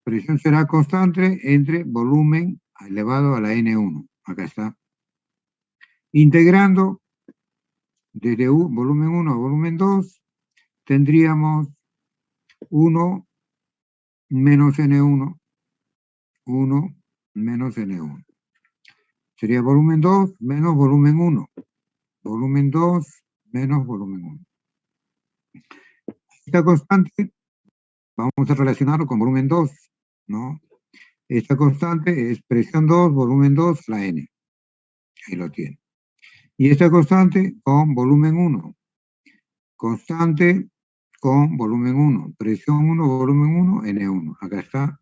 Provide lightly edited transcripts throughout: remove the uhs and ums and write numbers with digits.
Presión será constante entre volumen elevado a la N1. Acá está. Integrando desde volumen 1 a volumen 2, tendríamos 1 menos N1, 1 menos N1. Sería volumen 2 menos volumen 1. Volumen 2 menos volumen 1. Esta constante, vamos a relacionarlo con volumen 2, ¿no? Esta constante es presión 2, volumen 2, la N. Ahí lo tiene. Y esta constante con volumen 1. Constante con volumen 1. Presión 1, volumen 1, N1. Acá está.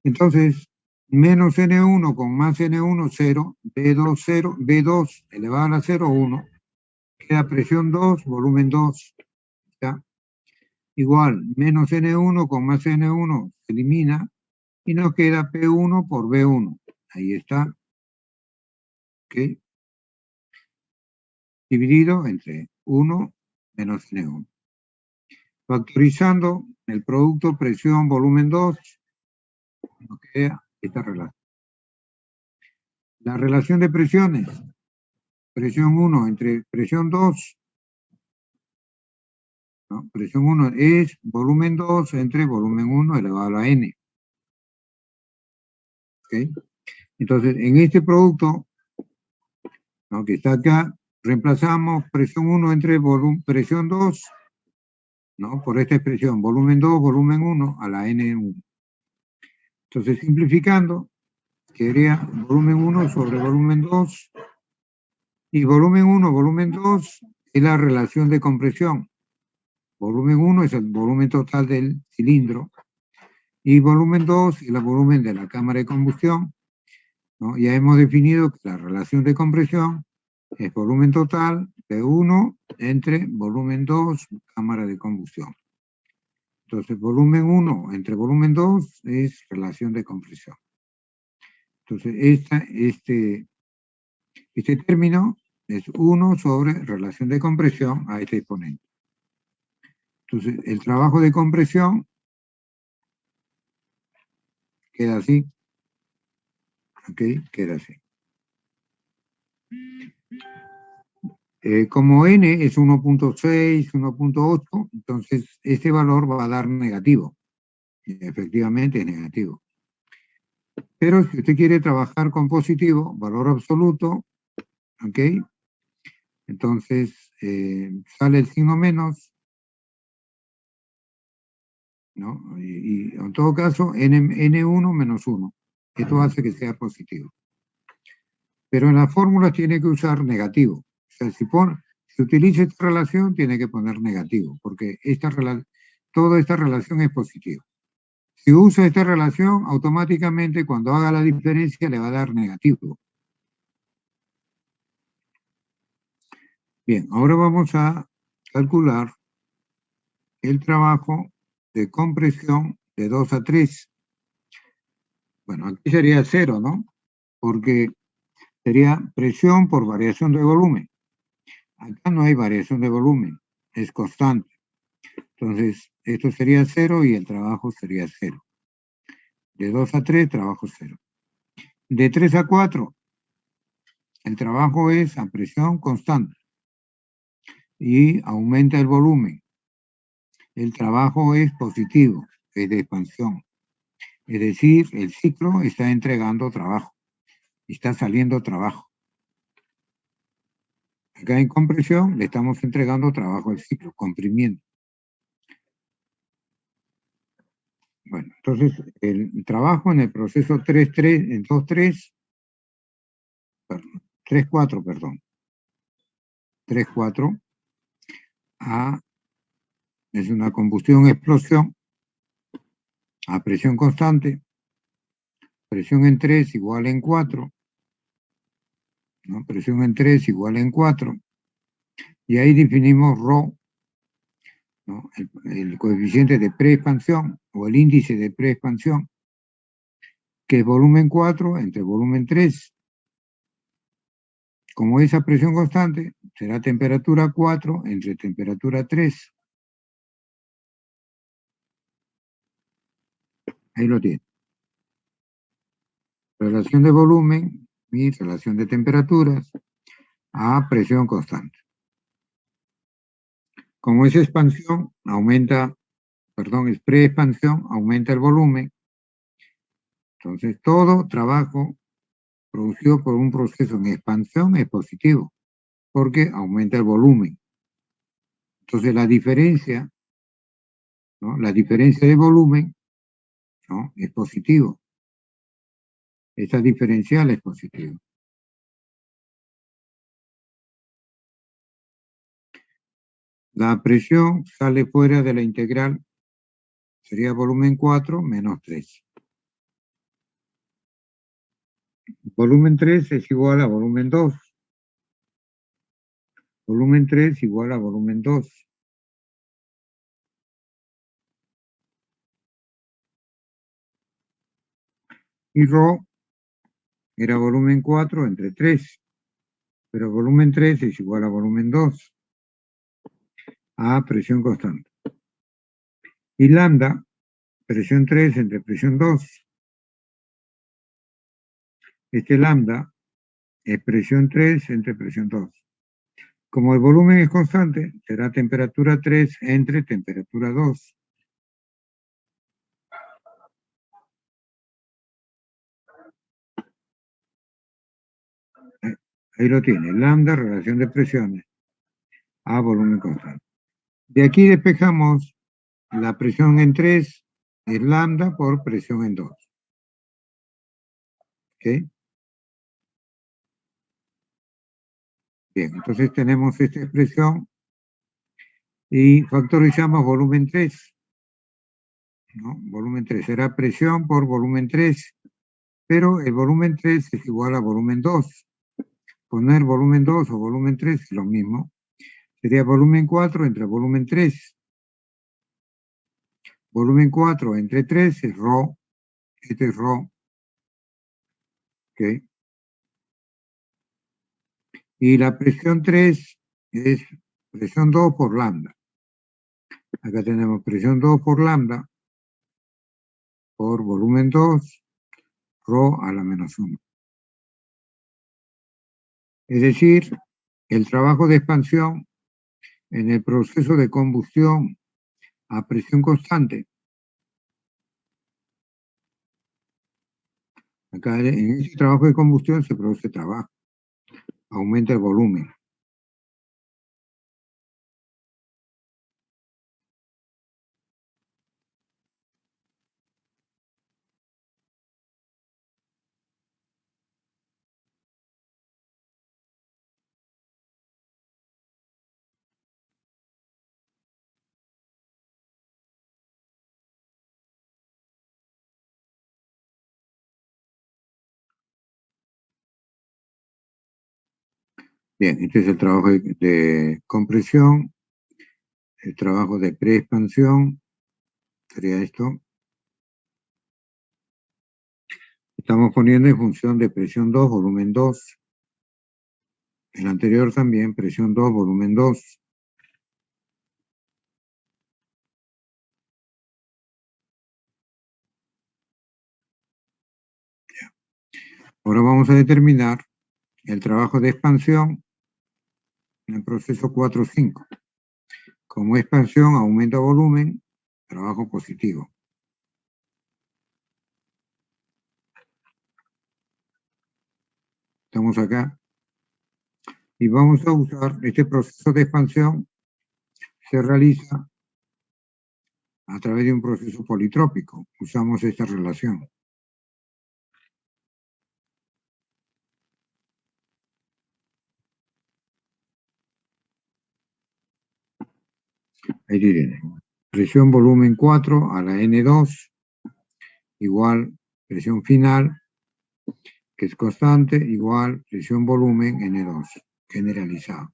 Entonces, menos N1 con más N1, 0. B2, 0. B2 elevado a la 0, 1. Queda presión 2, volumen 2. ¿Ya? Igual, menos N1 con más N1 se elimina y nos queda P1 por B1. Ahí está. ¿Ok? Dividido entre 1 menos N1. Factorizando el producto presión volumen 2, nos queda esta relación. La relación de presiones, presión 1 entre presión 2, ¿no? Presión 1 es volumen 2 entre volumen 1 elevado a la N. ¿Ok? Entonces, en este producto, ¿no?, que está acá, reemplazamos presión 1 entre presión 2, ¿no?, por esta expresión, volumen 2, volumen 1 a la N1. Entonces, simplificando, quedaría volumen 1 sobre volumen 2, y volumen 1, volumen 2 es la relación de compresión. Volumen 1 es el volumen total del cilindro, y volumen 2 es el volumen de la cámara de combustión, ¿no? Ya hemos definido que la relación de compresión es volumen total de 1 entre volumen 2, cámara de combustión. Entonces, volumen 1 entre volumen 2 es relación de compresión. Entonces, este término es 1 sobre relación de compresión a este exponente. Entonces, el trabajo de compresión queda así. ¿Ok? Queda así. Como n es 1.6, 1.8, entonces este valor va a dar negativo. Y efectivamente es negativo. Pero si usted quiere trabajar con positivo, valor absoluto, ¿ok? Entonces sale el signo menos, ¿no? Y en todo caso, N1 menos 1. Esto hace que sea positivo. Pero en la fórmula tiene que usar negativo. O sea, si utiliza esta relación, tiene que poner negativo, porque toda esta relación es positiva. Si usa esta relación, automáticamente cuando haga la diferencia le va a dar negativo. Bien, ahora vamos a calcular el trabajo de compresión de 2 a 3. Bueno, aquí sería 0, ¿no? Porque sería presión por variación de volumen. Acá no hay variación de volumen, es constante. Entonces, esto sería 0 y el trabajo sería 0. De 2 a 3, trabajo 0. De 3 a 4, el trabajo es a presión constante y aumenta el volumen. El trabajo es positivo, es de expansión. Es decir, el ciclo está entregando trabajo, está saliendo trabajo. Acá en compresión le estamos entregando trabajo al ciclo, comprimiendo. Bueno, entonces el trabajo en el proceso 3.3, en 2.3, 3.4, perdón. 3.4 es una combustión-explosión a presión constante. Presión en 3 igual en 4. ¿No? Presión en 3 igual en 4. Y ahí definimos ρ, ¿no? El coeficiente de preexpansión o el índice de preexpansión, que es volumen 4 entre volumen 3. Como esa presión constante, será temperatura 4 entre temperatura 3. Ahí lo tiene. Relación de volumen y relación de temperaturas a presión constante. Como es expansión, es preexpansión, aumenta el volumen. Entonces, todo trabajo producido por un proceso en expansión es positivo, porque aumenta el volumen. Entonces, la diferencia, ¿no? La diferencia de volumen, ¿no? Es positivo. Esa diferencial es positiva. La presión sale fuera de la integral, sería volumen 4 menos 3. Volumen 3 es igual a volumen 2. Volumen 3 igual a volumen 2. Y ρ era volumen 4 entre 3. Pero volumen 3 es igual a volumen 2 a presión constante. Y lambda, presión 3 entre presión 2. Este lambda es presión 3 entre presión 2. Como el volumen es constante, será temperatura 3 entre temperatura 2. Ahí lo tiene, lambda, relación de presiones a volumen constante. De aquí despejamos la presión en 3 es lambda por presión en 2. ¿Ok? Bien, entonces tenemos esta expresión y factorizamos volumen 3. ¿No? Volumen 3 será presión por volumen 3, pero el volumen 3 es igual a volumen 2. Poner volumen 2 o volumen 3 es lo mismo. Sería volumen 4 entre volumen 3. Volumen 4 entre 3 es ρ. Este es ρ. ¿Ok? Y la presión 3 es presión 2 por lambda. Acá tenemos presión 2 por lambda por volumen 2, ρ a la menos 1. Es decir, el trabajo de expansión en el proceso de combustión a presión constante. Acá en ese trabajo de combustión se produce trabajo, aumenta el volumen. Bien, este es el trabajo de compresión, el trabajo de preexpansión, sería esto. Estamos poniendo en función de presión 2, volumen 2. El anterior también, presión 2, volumen 2. Ahora vamos a determinar el trabajo de expansión en el proceso 4-5. Como expansión aumenta volumen, trabajo positivo. Estamos acá. Y vamos a usar este proceso de expansión, se realiza a través de un proceso politrópico. Usamos esta relación. Ahí tienen. Presión volumen 4 a la N2 igual presión final, que es constante, igual presión volumen N2, generalizado.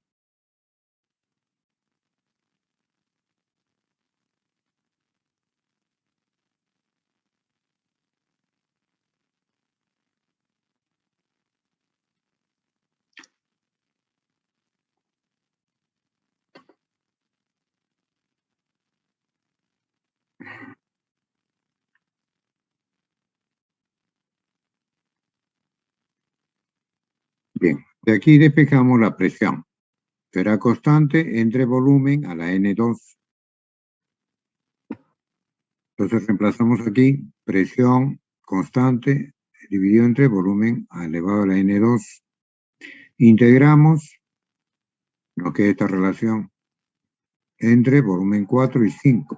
Bien, de aquí despejamos la presión. Será constante entre volumen a la N2. Entonces reemplazamos aquí presión constante dividido entre volumen elevado a la N2. Integramos lo que es esta relación entre volumen 4 y 5.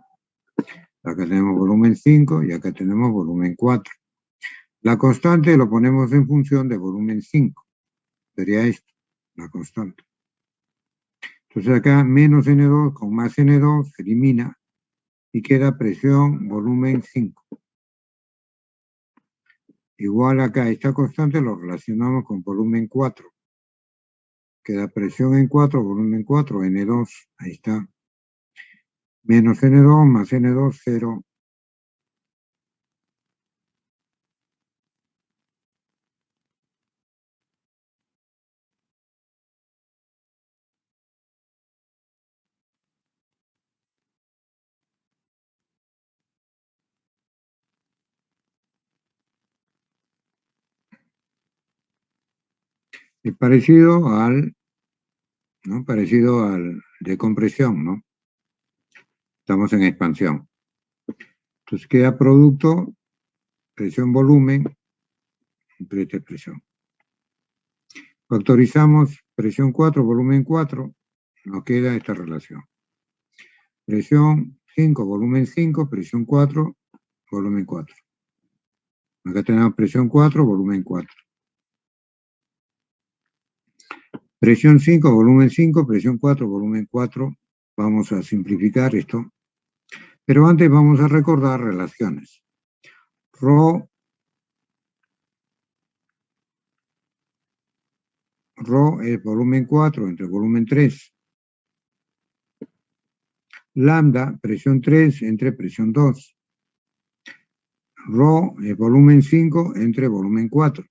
Acá tenemos volumen 5 y acá tenemos volumen 4. La constante lo ponemos en función de volumen 5. Sería esto, la constante. Entonces acá menos N2 con más N2 se elimina y queda presión volumen 5. Igual acá, esta constante lo relacionamos con volumen 4. Queda presión en 4, volumen 4, N2. Ahí está. Menos N2 más N2, 0. Es parecido al, ¿no? Parecido al de compresión, ¿no? Estamos en expansión. Entonces queda producto, presión-volumen, entre esta expresión. Factorizamos presión 4, volumen 4, nos queda esta relación. Presión 5, volumen 5, presión 4, volumen 4. Acá tenemos presión 4, volumen 4. Presión 5, volumen 5, presión 4, volumen 4. Vamos a simplificar esto. Pero antes vamos a recordar relaciones. Rho es volumen 4 entre volumen 3. Lambda, presión 3 entre presión 2. Rho es volumen 5 entre volumen 4.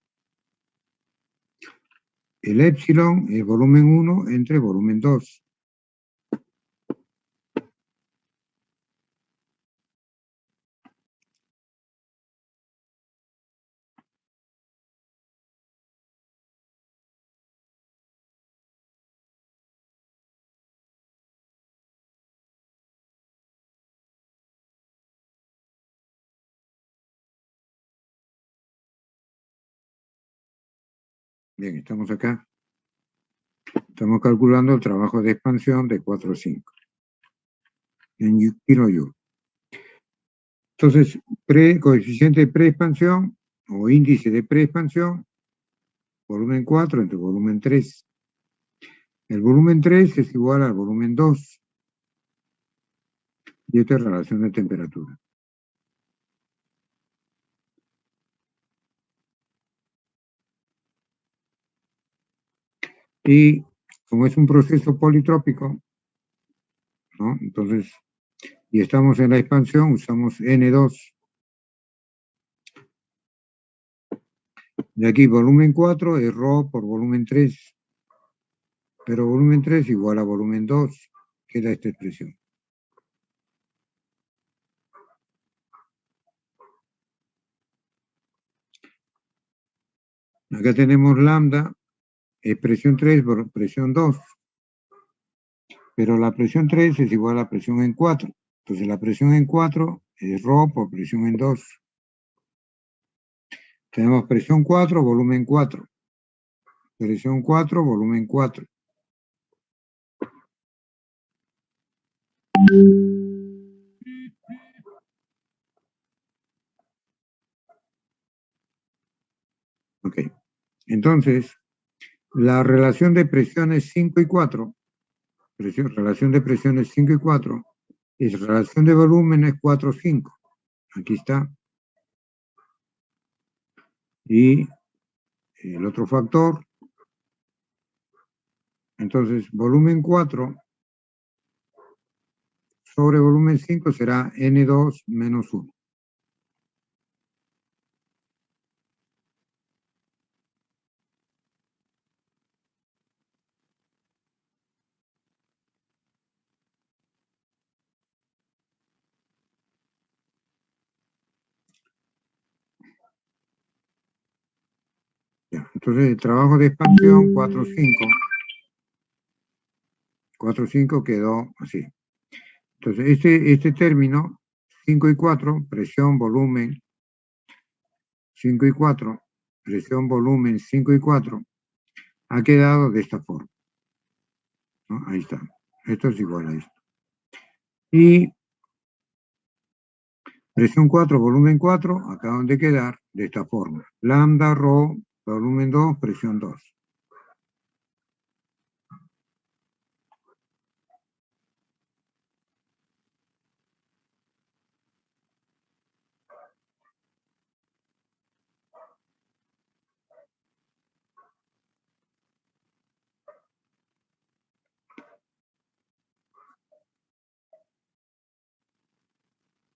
El epsilon es volumen 1 entre volumen 2. Bien, estamos acá. Estamos calculando el trabajo de expansión de 4 a 5 en kilojoule. Entonces, coeficiente de preexpansión o índice de preexpansión, volumen 4 entre volumen 3. El volumen 3 es igual al volumen 2. Y esta es relación de temperatura. Y como es un proceso politrópico, ¿no? Entonces, y estamos en la expansión, usamos N2. De aquí, volumen 4 es Rho por volumen 3. Pero volumen 3 igual a volumen 2. Queda esta expresión. Acá tenemos lambda, es presión 3 por presión 2. Pero la presión 3 es igual a presión en 4. Entonces la presión en 4 es Rho por presión en 2. Tenemos presión 4, volumen 4. Presión 4, volumen 4. Ok. Entonces, la relación de presiones 5 y 4, relación de presiones 5 y 4, es relación de volúmenes 4, 5. Aquí está. Y el otro factor. Entonces, volumen 4 sobre volumen 5 será N2 menos 1. Entonces el trabajo de expansión 4,5. 4,5 quedó así. Entonces este término, 5 y 4, presión, volumen, 5 y 4, presión, volumen, 5 y 4, ha quedado de esta forma, ¿no? Ahí está. Esto es igual a esto. Y presión 4, volumen 4, acaban de quedar de esta forma. Lambda, rho, volumen 2, presión 2.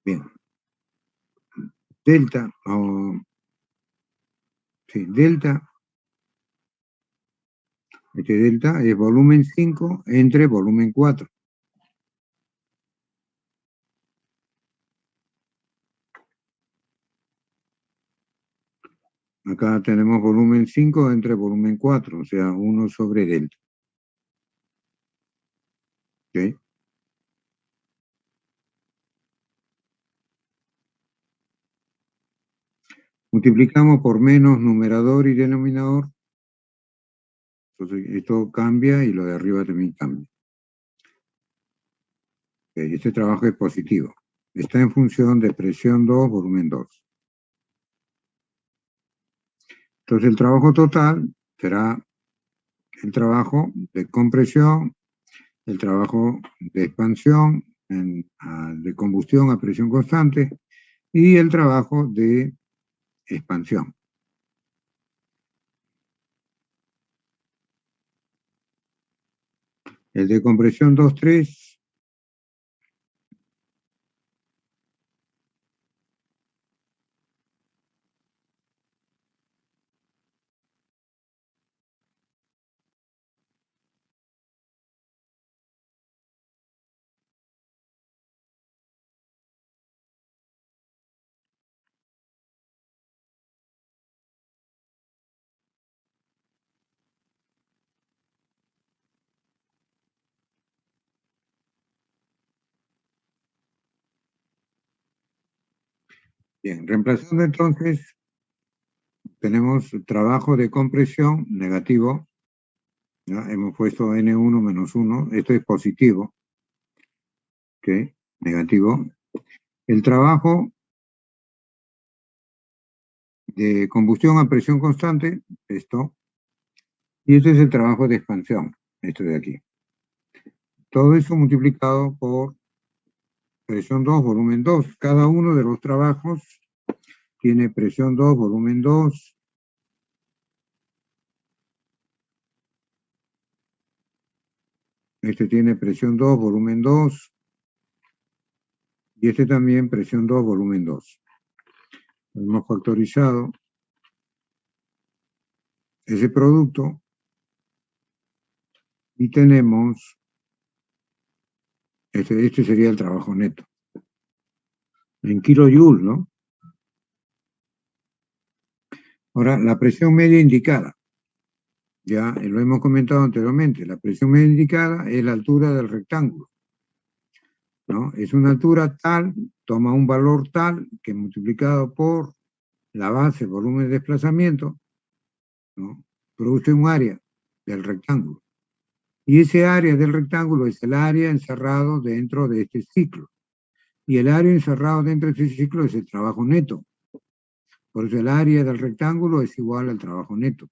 Bien. Delta, sí, delta, este delta es volumen 5 entre volumen 4. Acá tenemos volumen 5 entre volumen 4, o sea, 1 sobre delta. ¿Ok? Multiplicamos por menos numerador y denominador. Entonces esto cambia y lo de arriba también cambia. ¿Ok? Este trabajo es positivo. Está en función de presión 2, volumen 2. Entonces el trabajo total será el trabajo de compresión, el trabajo de expansión, de combustión a presión constante y el trabajo de expansión. El de compresión 2,3. Bien, reemplazando entonces, tenemos trabajo de compresión negativo, ¿ya? Hemos puesto N1 menos 1, esto es positivo, ¿ok? Negativo. El trabajo de combustión a presión constante, esto, y este es el trabajo de expansión, esto de aquí. Todo eso multiplicado por presión 2, volumen 2. Cada uno de los trabajos tiene presión 2, volumen 2. Este tiene presión 2, volumen 2. Y este también presión 2, volumen 2. Hemos factorizado ese producto y tenemos, este sería el trabajo neto. En kilojoules, ¿no? Ahora, la presión media indicada. Ya lo hemos comentado anteriormente. La presión media indicada es la altura del rectángulo, ¿no? Es una altura tal, toma un valor tal, que multiplicado por la base, volumen de desplazamiento, ¿no? Produce un área del rectángulo. Y ese área del rectángulo es el área encerrado dentro de este ciclo. Y el área encerrado dentro de este ciclo es el trabajo neto. Por eso el área del rectángulo es igual al trabajo neto.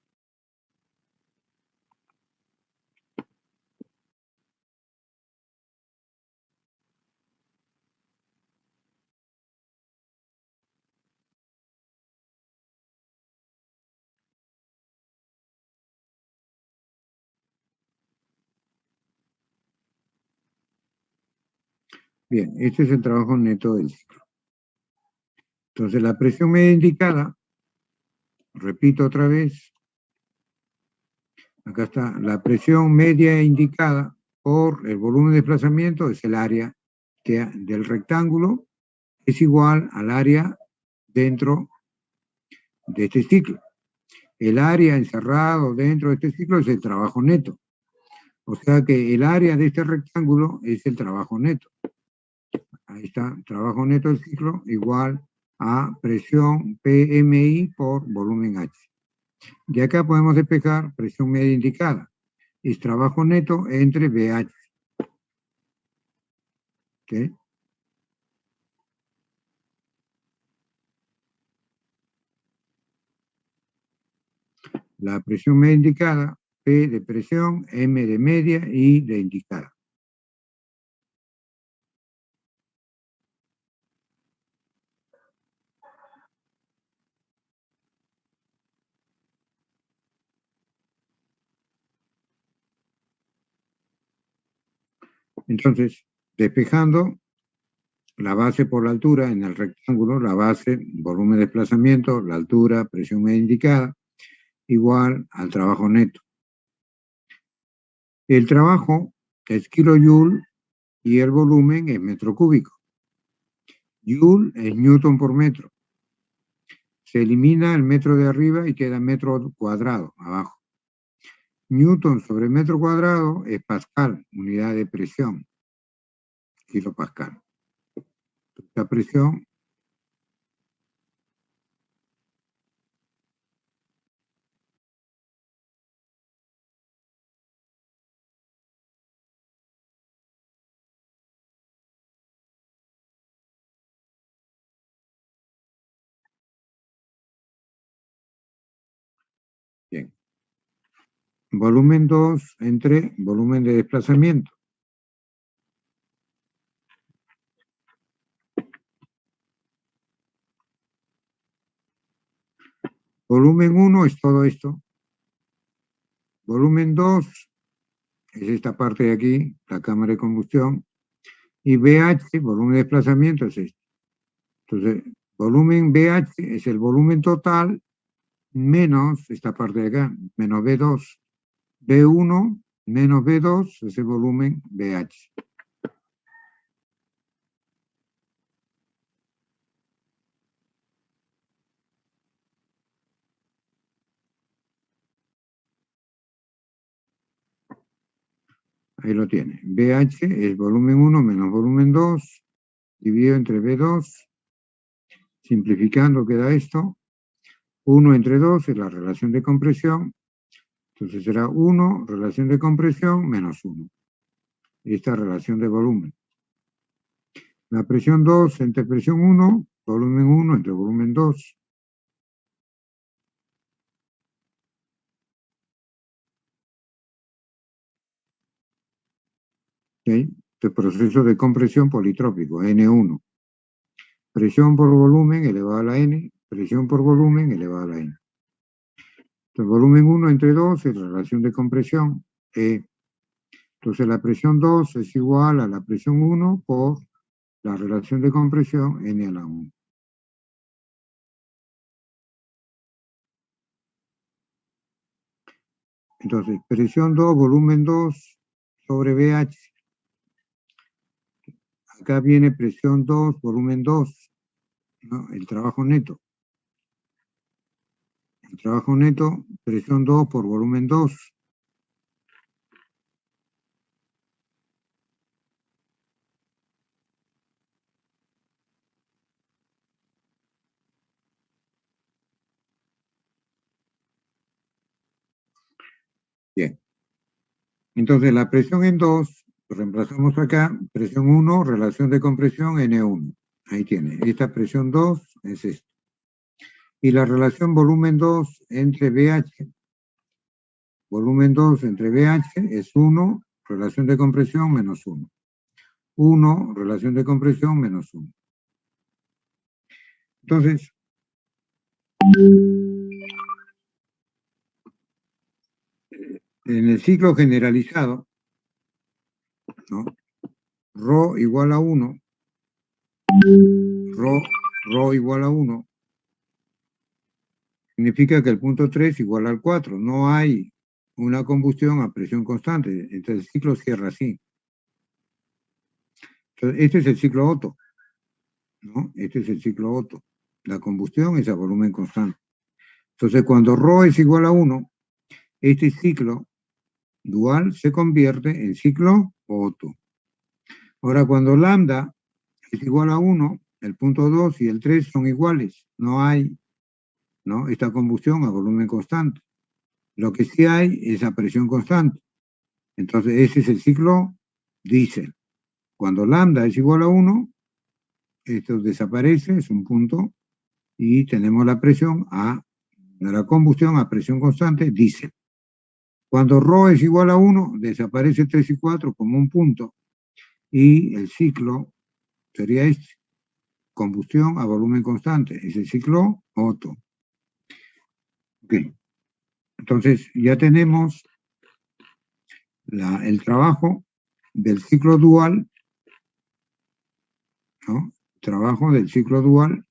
Bien, este es el trabajo neto del ciclo. Entonces la presión media indicada, repito otra vez, acá está, la presión media indicada por el volumen de desplazamiento es el área del rectángulo, es igual al área dentro de este ciclo. el área encerrado dentro de este ciclo es el trabajo neto. O sea que el área de este rectángulo es el trabajo neto. Ahí está, trabajo neto del ciclo igual a presión PMI por volumen H. Y acá podemos despejar presión media indicada. Es trabajo neto entre BH. ¿Okay? La presión media indicada, P de presión, M de media y de indicada. Entonces, despejando la base por la altura en el rectángulo, la base, volumen de desplazamiento, la altura, presión media indicada, igual al trabajo neto. El trabajo es kilojoule y el volumen es metro cúbico. Joule es newton por metro. Se elimina el metro de arriba y queda metro cuadrado abajo. Newton sobre metro cuadrado es pascal, unidad de presión, kilopascal. La presión bien. Volumen 2 entre volumen de desplazamiento. Volumen 1 es todo esto. Volumen 2 es esta parte de aquí, la cámara de combustión. Y BH, volumen de desplazamiento, es esto. Entonces, volumen BH es el volumen total menos esta parte de acá, menos B2. B1 menos B2 es el volumen BH. Ahí lo tiene. BH es volumen 1 menos volumen 2, dividido entre B2. Simplificando queda esto. 1 entre 2 es la relación de compresión. Entonces será 1, relación de compresión, menos 1. Esta relación de volumen. La presión 2 entre presión 1, volumen 1 entre volumen 2. ¿Okay? Este proceso de compresión politrópico, N1. Presión por volumen elevado a la N, presión por volumen elevado a la N. Entonces, volumen 1 entre 2 es la relación de compresión, E. Entonces, la presión 2 es igual a la presión 1 por la relación de compresión N a la 1. Entonces, presión 2, volumen 2 sobre BH. Acá viene presión 2, volumen 2, ¿no? El trabajo neto. El trabajo neto, presión 2 por volumen 2. Bien. Entonces, la presión en 2, lo reemplazamos acá, presión 1, relación de compresión N1. Ahí tiene. Esta presión 2 es esta. Y la relación volumen 2 entre BH, volumen 2 entre BH es 1, relación de compresión menos 1. 1, relación de compresión menos 1. Entonces, en el ciclo generalizado, ¿no? Rho igual a 1, Rho igual a 1, significa que el punto 3 igual al 4. No hay una combustión a presión constante. Entonces el ciclo cierra así. Entonces, este es el ciclo Otto, ¿no? Este es el ciclo Otto. La combustión es a volumen constante. Entonces, cuando ρ es igual a 1, este ciclo dual se convierte en ciclo Otto. Ahora, cuando lambda es igual a 1, el punto 2 y el 3 son iguales. No hay, ¿no?, esta combustión a volumen constante. Lo que sí hay es a presión constante. Entonces, ese es el ciclo Diesel. Cuando lambda es igual a 1, esto desaparece, es un punto, y tenemos la presión de la combustión a presión constante, Diesel. Cuando ρ es igual a 1, desaparece 3 y 4 como un punto, y el ciclo sería este: combustión a volumen constante, es el ciclo Otto. Ok, entonces ya tenemos el trabajo del ciclo dual, ¿no? Trabajo del ciclo dual,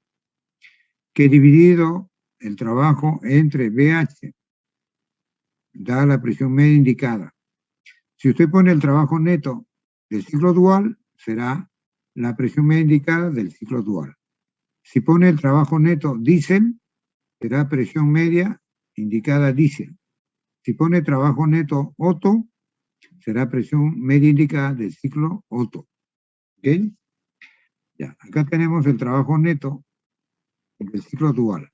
que dividido el trabajo entre BH da la presión media indicada. Si usted pone el trabajo neto del ciclo dual, será la presión media indicada del ciclo dual. Si pone el trabajo neto diésel, será presión media indicada diésel. Si pone trabajo neto Otto, será presión media indicada del ciclo Otto. ¿Ok? Ya, acá tenemos el trabajo neto del ciclo dual.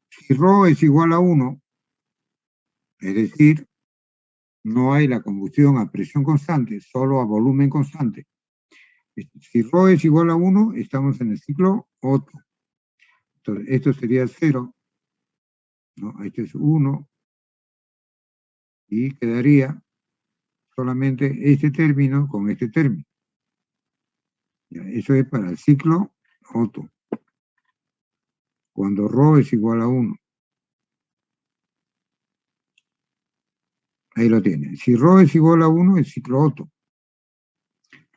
Si ρ es igual a 1, es decir, no hay la combustión a presión constante, solo a volumen constante. Si ρ es igual a 1, estamos en el ciclo Otto. Entonces, esto sería 0, ¿no? Este es 1, y quedaría solamente este término con este término. Ya, eso es para el ciclo Otto, cuando ρ es igual a 1. Ahí lo tiene. Si ρ es igual a 1, es ciclo Otto.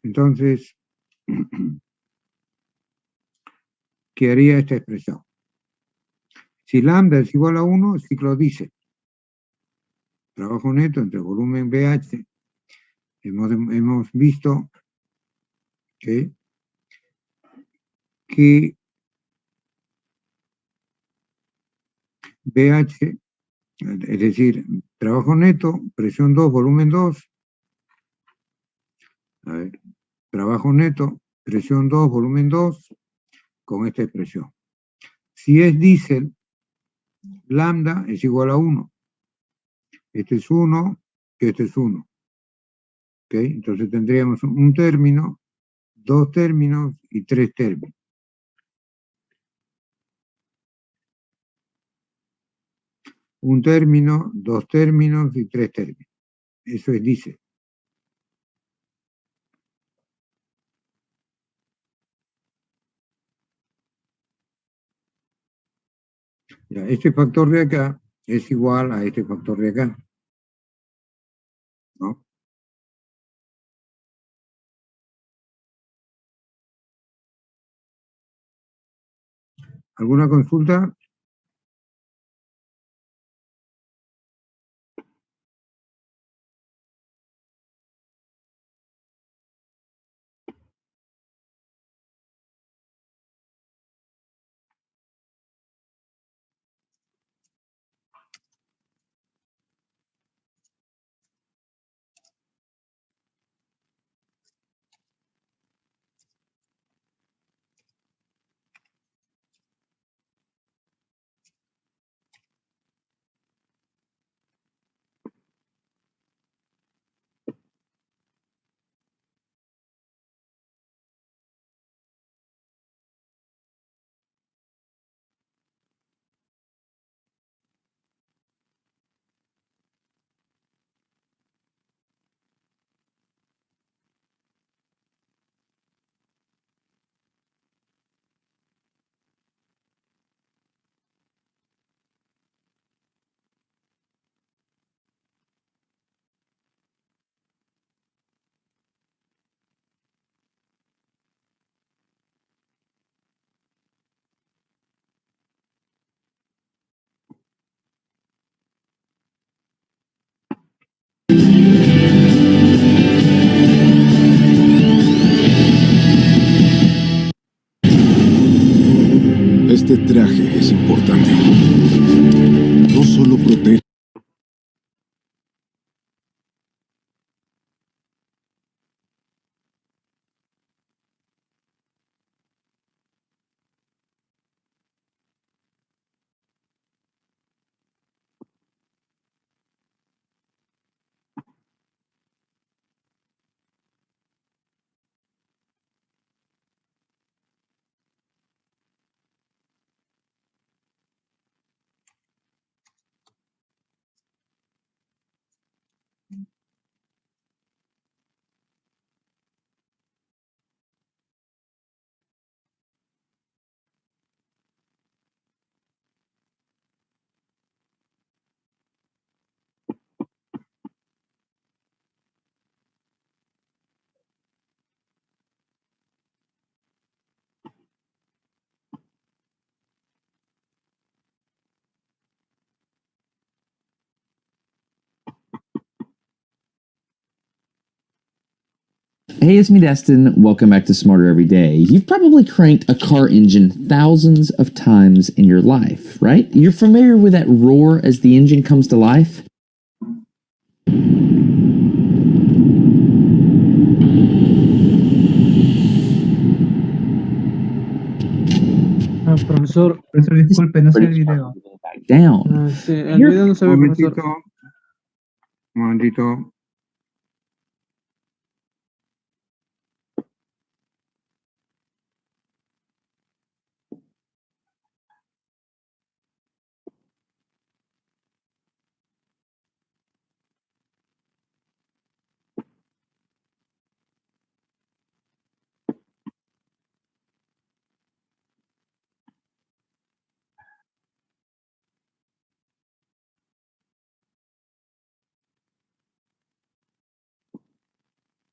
Entonces, ¿qué haría esta expresión? Si lambda es igual a 1, el ciclo diésel. Trabajo neto entre volumen BH. Hemos visto que BH, es decir, trabajo neto, presión 2, volumen 2. A ver, trabajo neto, presión 2, volumen 2, con esta expresión. Si es diésel, lambda es igual a 1. Este es 1, este es 1. ¿Ok? Entonces tendríamos un término, dos términos y tres términos. Un término, dos términos y tres términos. Eso es diésel. Ya, este factor de acá es igual a este factor de acá, ¿no? ¿Alguna consulta? Este traje es importante. No solo protege. Hey, it's me, Destin. Welcome back to Smarter Every Day. You've probably cranked a car engine thousands of times in your life, right? You're familiar with that roar as the engine comes to life? Profesor, disculpe, no sé el video. Down. Sí, el video no se ve, profesor. Momentito.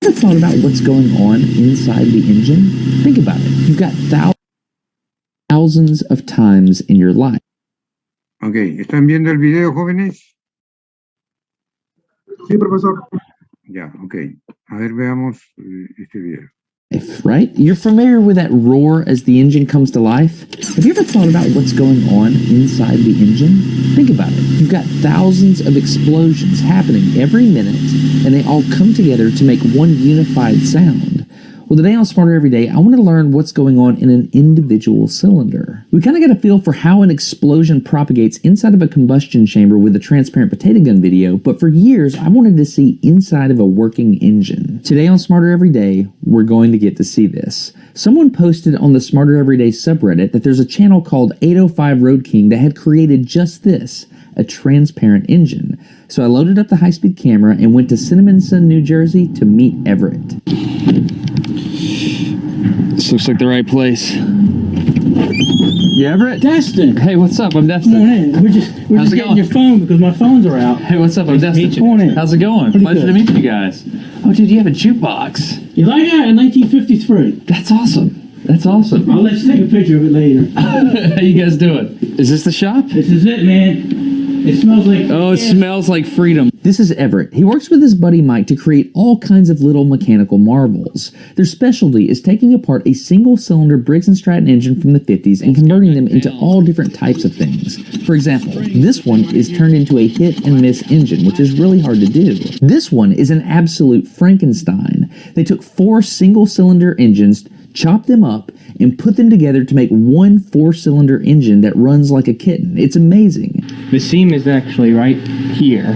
Ever thought about what's going on inside the engine? Think about it. You've got thousands of times in your life. Ok, ¿están viendo el video, jóvenes? Sí, profesor. Ya, ok. A ver, veamos este video. Right? You're familiar with that roar as the engine comes to life? Have you ever thought about what's going on inside the engine? Think about it. You've got thousands of explosions happening every minute, and they all come together to make one unified sound. Well, today on Smarter Every Day, I want to learn what's going on in an individual cylinder. We kind of get a feel for how an explosion propagates inside of a combustion chamber with the transparent potato gun video, but for years, I wanted to see inside of a working engine. Today on Smarter Every Day, we're going to get to see this. Someone posted on the Smarter Every Day subreddit that there's a channel called 805 Road King that had created just this, a transparent engine. So I loaded up the high-speed camera and went to Cinnaminson, New Jersey to meet Everett. This looks like the right place. You Everett? Destin. Hey, what's up? I'm Destin. Come on in. We're just it getting going? your phone because my phones are out. Hey, what's up? I'm Nice to Destin. meet you. Come on in. How's it going? Pretty Pleasure good. to meet you guys. Oh, dude, you have a jukebox. You like that? In 1953. That's awesome. That's awesome. I'll let you take a picture of it later. How you guys doing? Is this the shop? This is it, man. It smells like... Oh, it smells like freedom. This is Everett. He works with his buddy Mike to create all kinds of little mechanical marvels. Their specialty is taking apart a single-cylinder Briggs & Stratton engine from the 50s and converting them into all different types of things. For example, this one is turned into a hit-and-miss engine, which is really hard to do. This one is an absolute Frankenstein. They took 4 single-cylinder engines, chopped them up, and put them together to make one 4-cylinder engine that runs like a kitten. It's amazing. The seam is actually right here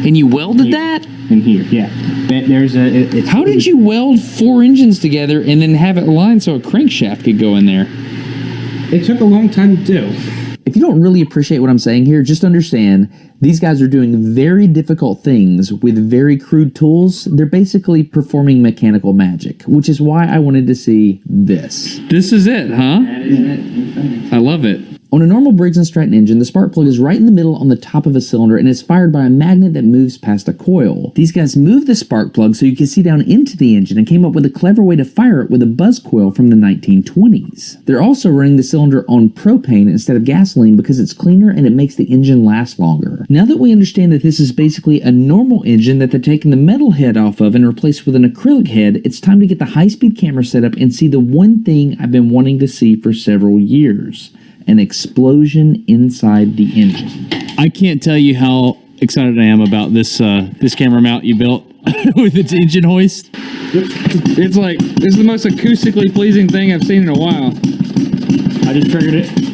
And you welded that? and here. Yeah, there's a. It's, How did you weld 4 engines together and then have it lined so a crankshaft could go in there? It took a long time to do. If you don't really appreciate what I'm saying here, just understand these guys are doing very difficult things with very crude tools. They're basically performing mechanical magic, which is why I wanted to see this. This is it, huh? That is it. I love it. On a normal Briggs & Stratton engine, the spark plug is right in the middle on the top of a cylinder and is fired by a magnet that moves past a coil. These guys moved the spark plug so you could see down into the engine and came up with a clever way to fire it with a buzz coil from the 1920s. They're also running the cylinder on propane instead of gasoline because it's cleaner and it makes the engine last longer. Now that we understand that this is basically a normal engine that they're taking the metal head off of and replaced with an acrylic head, it's time to get the high-speed camera set up and see the one thing I've been wanting to see for several years. an explosion inside the engine. I can't tell you how excited I am about this this camera mount you built with its engine hoist. It's like, this is the most acoustically pleasing thing I've seen in a while. I just triggered it.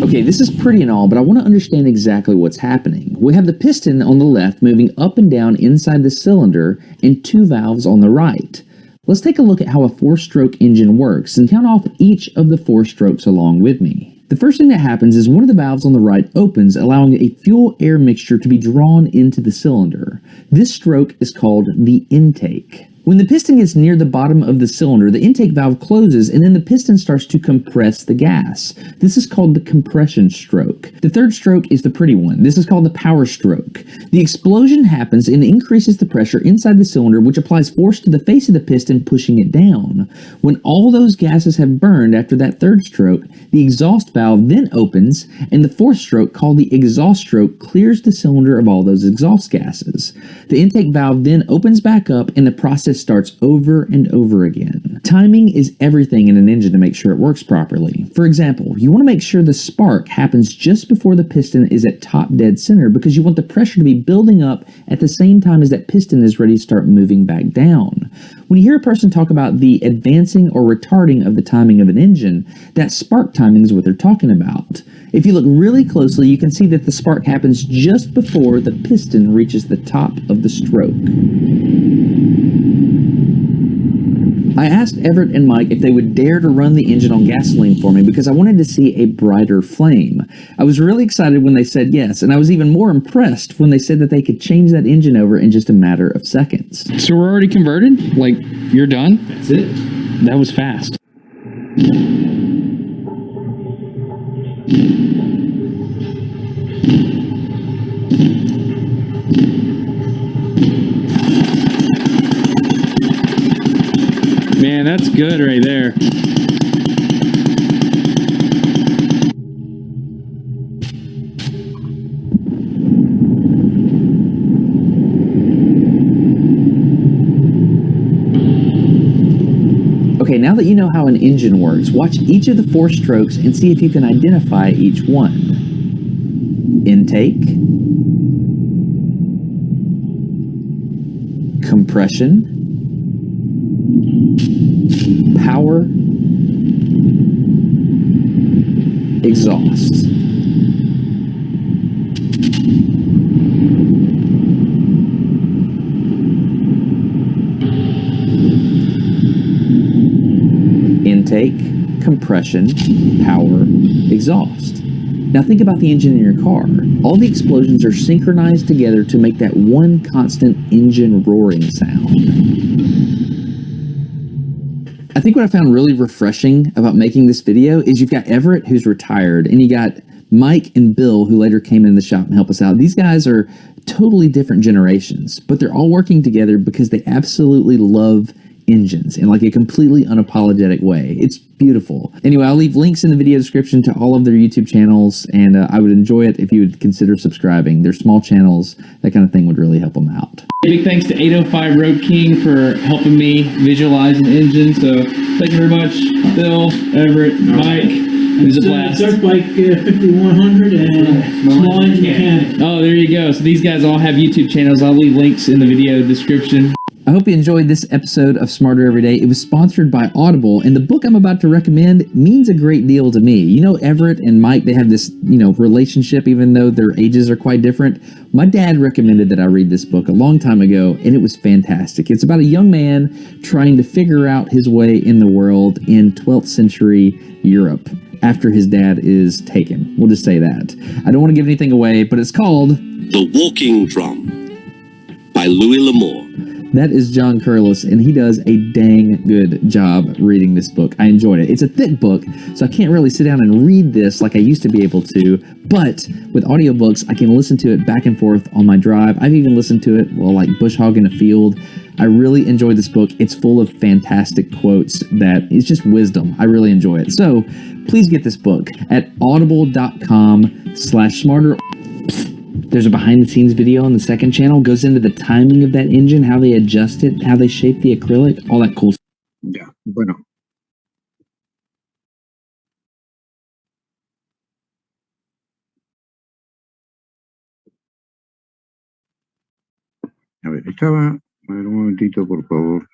Okay, this is pretty and all, but I want to understand exactly what's happening. We have the piston on the left moving up and down inside the cylinder and two valves on the right. Let's take a look at how a four-stroke engine works and count off each of the four strokes along with me. The first thing that happens is one of the valves on the right opens, allowing a fuel-air mixture to be drawn into the cylinder. This stroke is called the intake. When the piston gets near the bottom of the cylinder, the intake valve closes and then the piston starts to compress the gas. This is called the compression stroke. The third stroke is the pretty one. This is called the power stroke. The explosion happens and increases the pressure inside the cylinder, which applies force to the face of the piston, pushing it down. When all those gases have burned after that third stroke, the exhaust valve then opens, and the fourth stroke, called the exhaust stroke, clears the cylinder of all those exhaust gases. The intake valve then opens back up and the process starts over and over again. Timing is everything in an engine to make sure it works properly. For example, you want to make sure the spark happens just before the piston is at top dead center, because you want the pressure to be building up at the same time as that piston is ready to start moving back down. When you hear a person talk about the advancing or retarding of the timing of an engine, that spark timing is what they're talking about. If you look really closely, you can see that the spark happens just before the piston reaches the top of the stroke. I asked Everett and Mike if they would dare to run the engine on gasoline for me because I wanted to see a brighter flame. I was really excited when they said yes, and I was even more impressed when they said that they could change that engine over in just a matter of seconds. So we're already converted? Like, you're done? That's it. That was fast. Man, that's good right there. Okay, now that you know how an engine works, watch each of the four strokes and see if you can identify each one. Intake, compression, power, exhaust. Intake, compression, power, exhaust. Now think about the engine in your car. All the explosions are synchronized together to make that one constant engine roaring sound. I think what I found really refreshing about making this video is you've got Everett, who's retired, and you got Mike and Bill, who later came in the shop and helped us out. These guys are totally different generations, but they're all working together because they absolutely love engines in like a completely unapologetic way. It's beautiful. Anyway, I'll leave links in the video description to all of their YouTube channels, and I would enjoy it if you would consider subscribing. They're small channels. That kind of thing would really help them out. Big thanks to 805 Road King for helping me visualize an engine. So thank you very much, Bill, Everett, Mike. It was a blast. Dirt Bike 5100 and Small Engine Mechanic. Oh, there you go. So these guys all have YouTube channels. I'll leave links in the video description. I hope you enjoyed this episode of Smarter Every Day. It was sponsored by Audible, and the book I'm about to recommend means a great deal to me. You know, Everett and Mike, they have this, relationship, even though their ages are quite different. My dad recommended that I read this book a long time ago, and it was fantastic. It's about a young man trying to figure out his way in the world in 12th century Europe after his dad is taken. We'll just say that. I don't want to give anything away, but it's called The Walking Drum by Louis L'Amour. That is John Curlis, and he does a dang good job reading this book. I enjoyed it. It's a thick book, so I can't really sit down and read this like I used to be able to, but with audiobooks, I can listen to it back and forth on my drive. I've even listened to it while like bush hogging a field. I really enjoyed this book. It's full of fantastic quotes that it's just wisdom. I really enjoy it. So please get this book at audible.com/smarter. There's a behind the scenes video on the second channel, goes into the timing of that engine, how they adjust it, how they shape the acrylic, all that cool stuff. Ya, bueno. A ver, a ver, un momentito, por favor.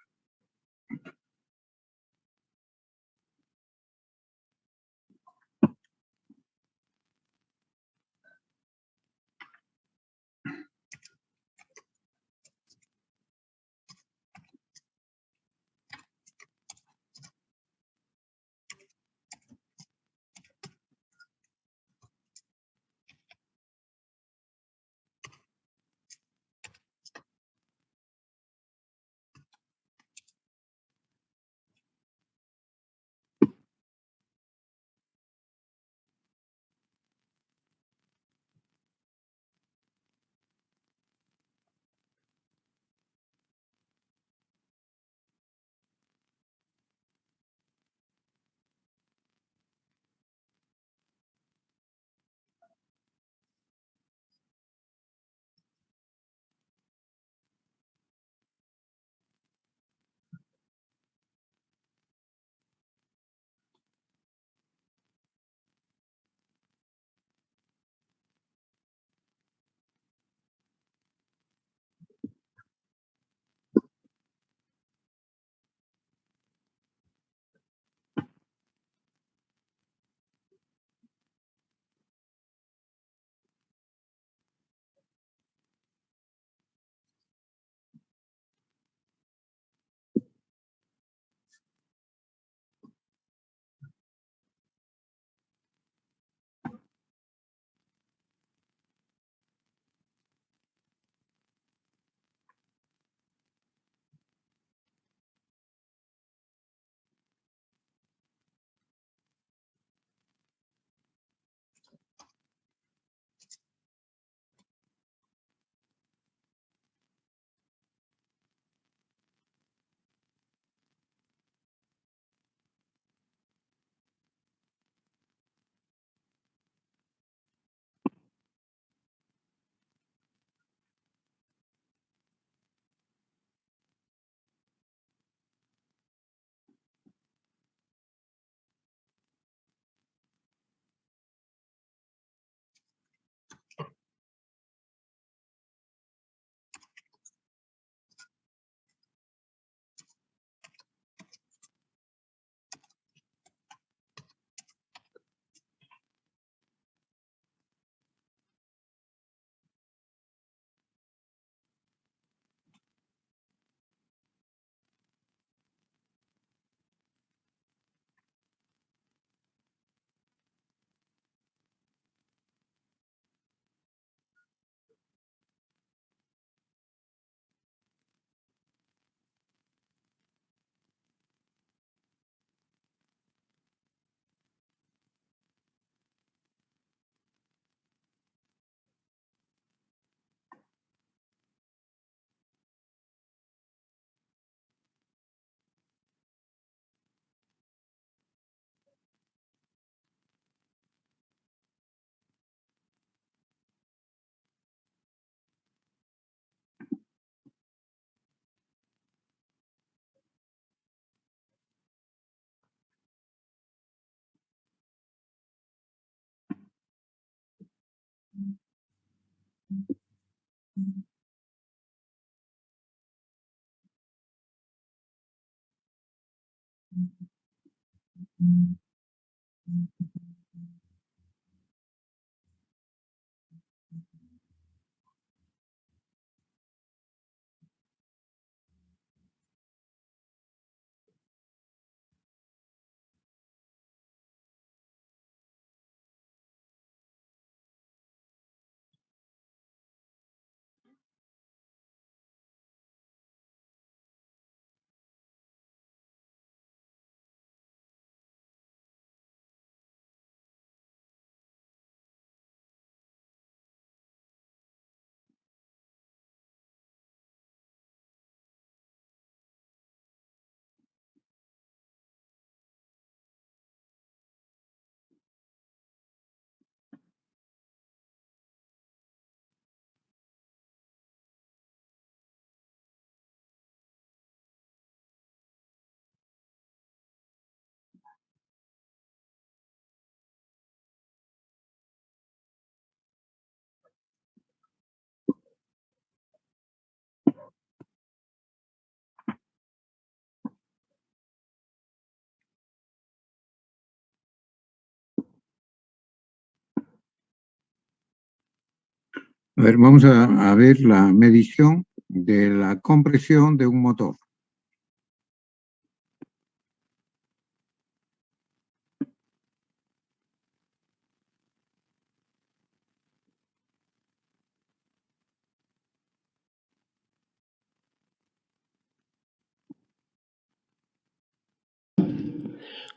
A ver, vamos a ver la medición de la compresión de un motor.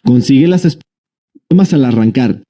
Consigue las espumas al arrancar.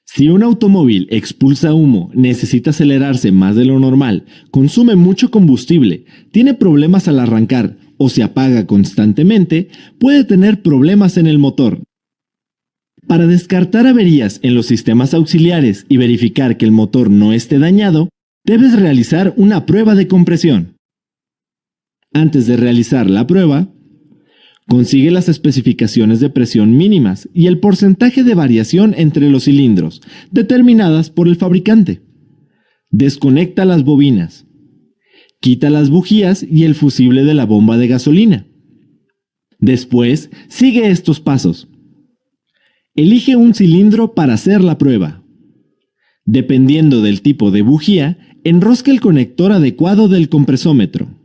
Si un automóvil expulsa humo, necesita acelerarse más de lo normal, consume mucho combustible, tiene problemas al arrancar o se apaga constantemente, puede tener problemas en el motor. Para descartar averías en los sistemas auxiliares y verificar que el motor no esté dañado, debes realizar una prueba de compresión. Antes de realizar la prueba, consigue las especificaciones de presión mínimas y el porcentaje de variación entre los cilindros, determinadas por el fabricante. Desconecta las bobinas. Quita las bujías y el fusible de la bomba de gasolina. Después, sigue estos pasos. Elige un cilindro para hacer la prueba. Dependiendo del tipo de bujía, enrosca el conector adecuado del compresómetro.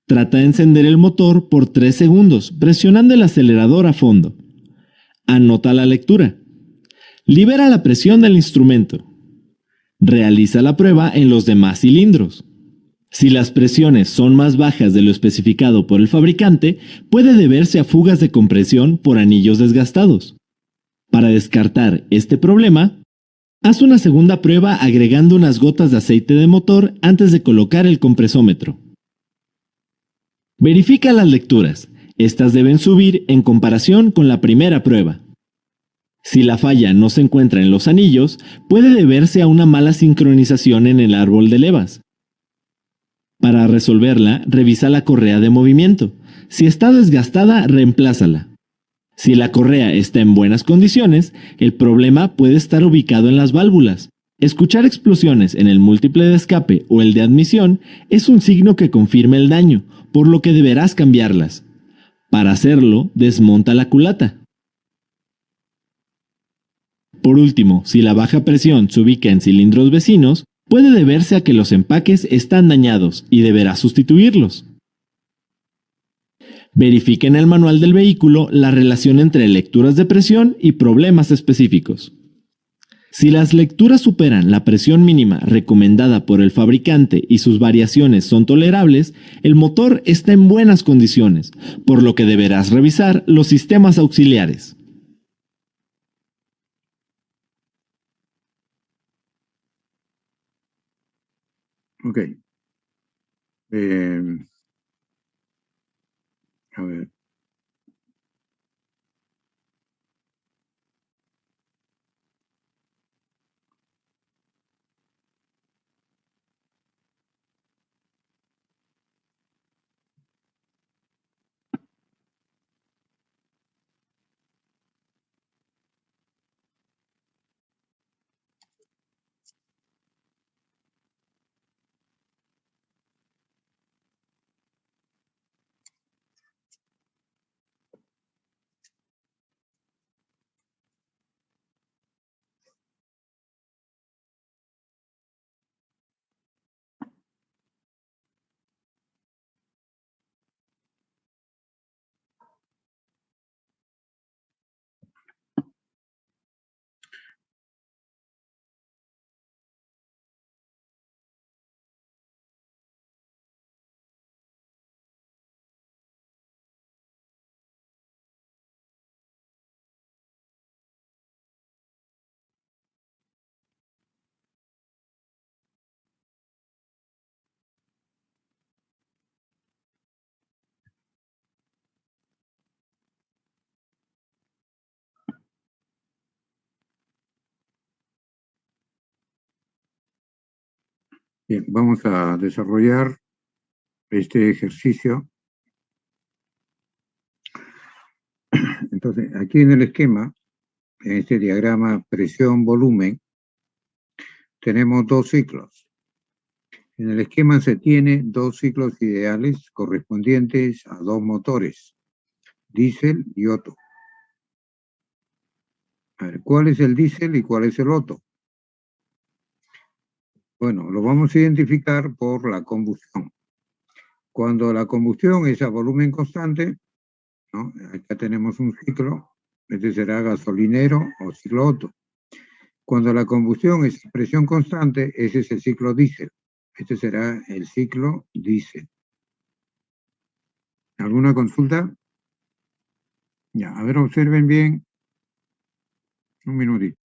Trata de encender el motor por 3 segundos, presionando el acelerador a fondo. Anota la lectura. Libera la presión del instrumento. Realiza la prueba en los demás cilindros. Si las presiones son más bajas de lo especificado por el fabricante, puede deberse a fugas de compresión por anillos desgastados. Para descartar este problema, haz una segunda prueba agregando unas gotas de aceite de motor antes de colocar el compresómetro. Verifica las lecturas. Estas deben subir en comparación con la primera prueba. Si la falla no se encuentra en los anillos, puede deberse a una mala sincronización en el árbol de levas. Para resolverla, revisa la correa de movimiento. Si está desgastada, reemplázala. Si la correa está en buenas condiciones, el problema puede estar ubicado en las válvulas. Escuchar explosiones en el múltiple de escape o el de admisión es un signo que confirma el daño, por lo que deberás cambiarlas. Para hacerlo, desmonta la culata. Por último, si la baja presión se ubica en cilindros vecinos, puede deberse a que los empaques están dañados y deberás sustituirlos. Verifica en el manual del vehículo la relación entre lecturas de presión y problemas específicos. Si las lecturas superan la presión mínima recomendada por el fabricante y sus variaciones son tolerables, el motor está en buenas condiciones, por lo que deberás revisar los sistemas auxiliares. Ok. A ver. Bien, vamos a desarrollar este ejercicio. Entonces, aquí en el esquema, en este diagrama presión-volumen, tenemos dos ciclos. En el esquema se tiene dos ciclos ideales correspondientes a dos motores, diésel y Otto. A ver, ¿cuál es el diésel y cuál es el Otto? Bueno, lo vamos a identificar por la combustión. Cuando la combustión es a volumen constante, ¿no? Acá tenemos un ciclo, este será gasolinero o ciclo Otto. Cuando la combustión es a presión constante, ese es el ciclo diésel. Este será el ciclo diésel. ¿Alguna consulta? Ya, a ver, observen bien. Un minutito.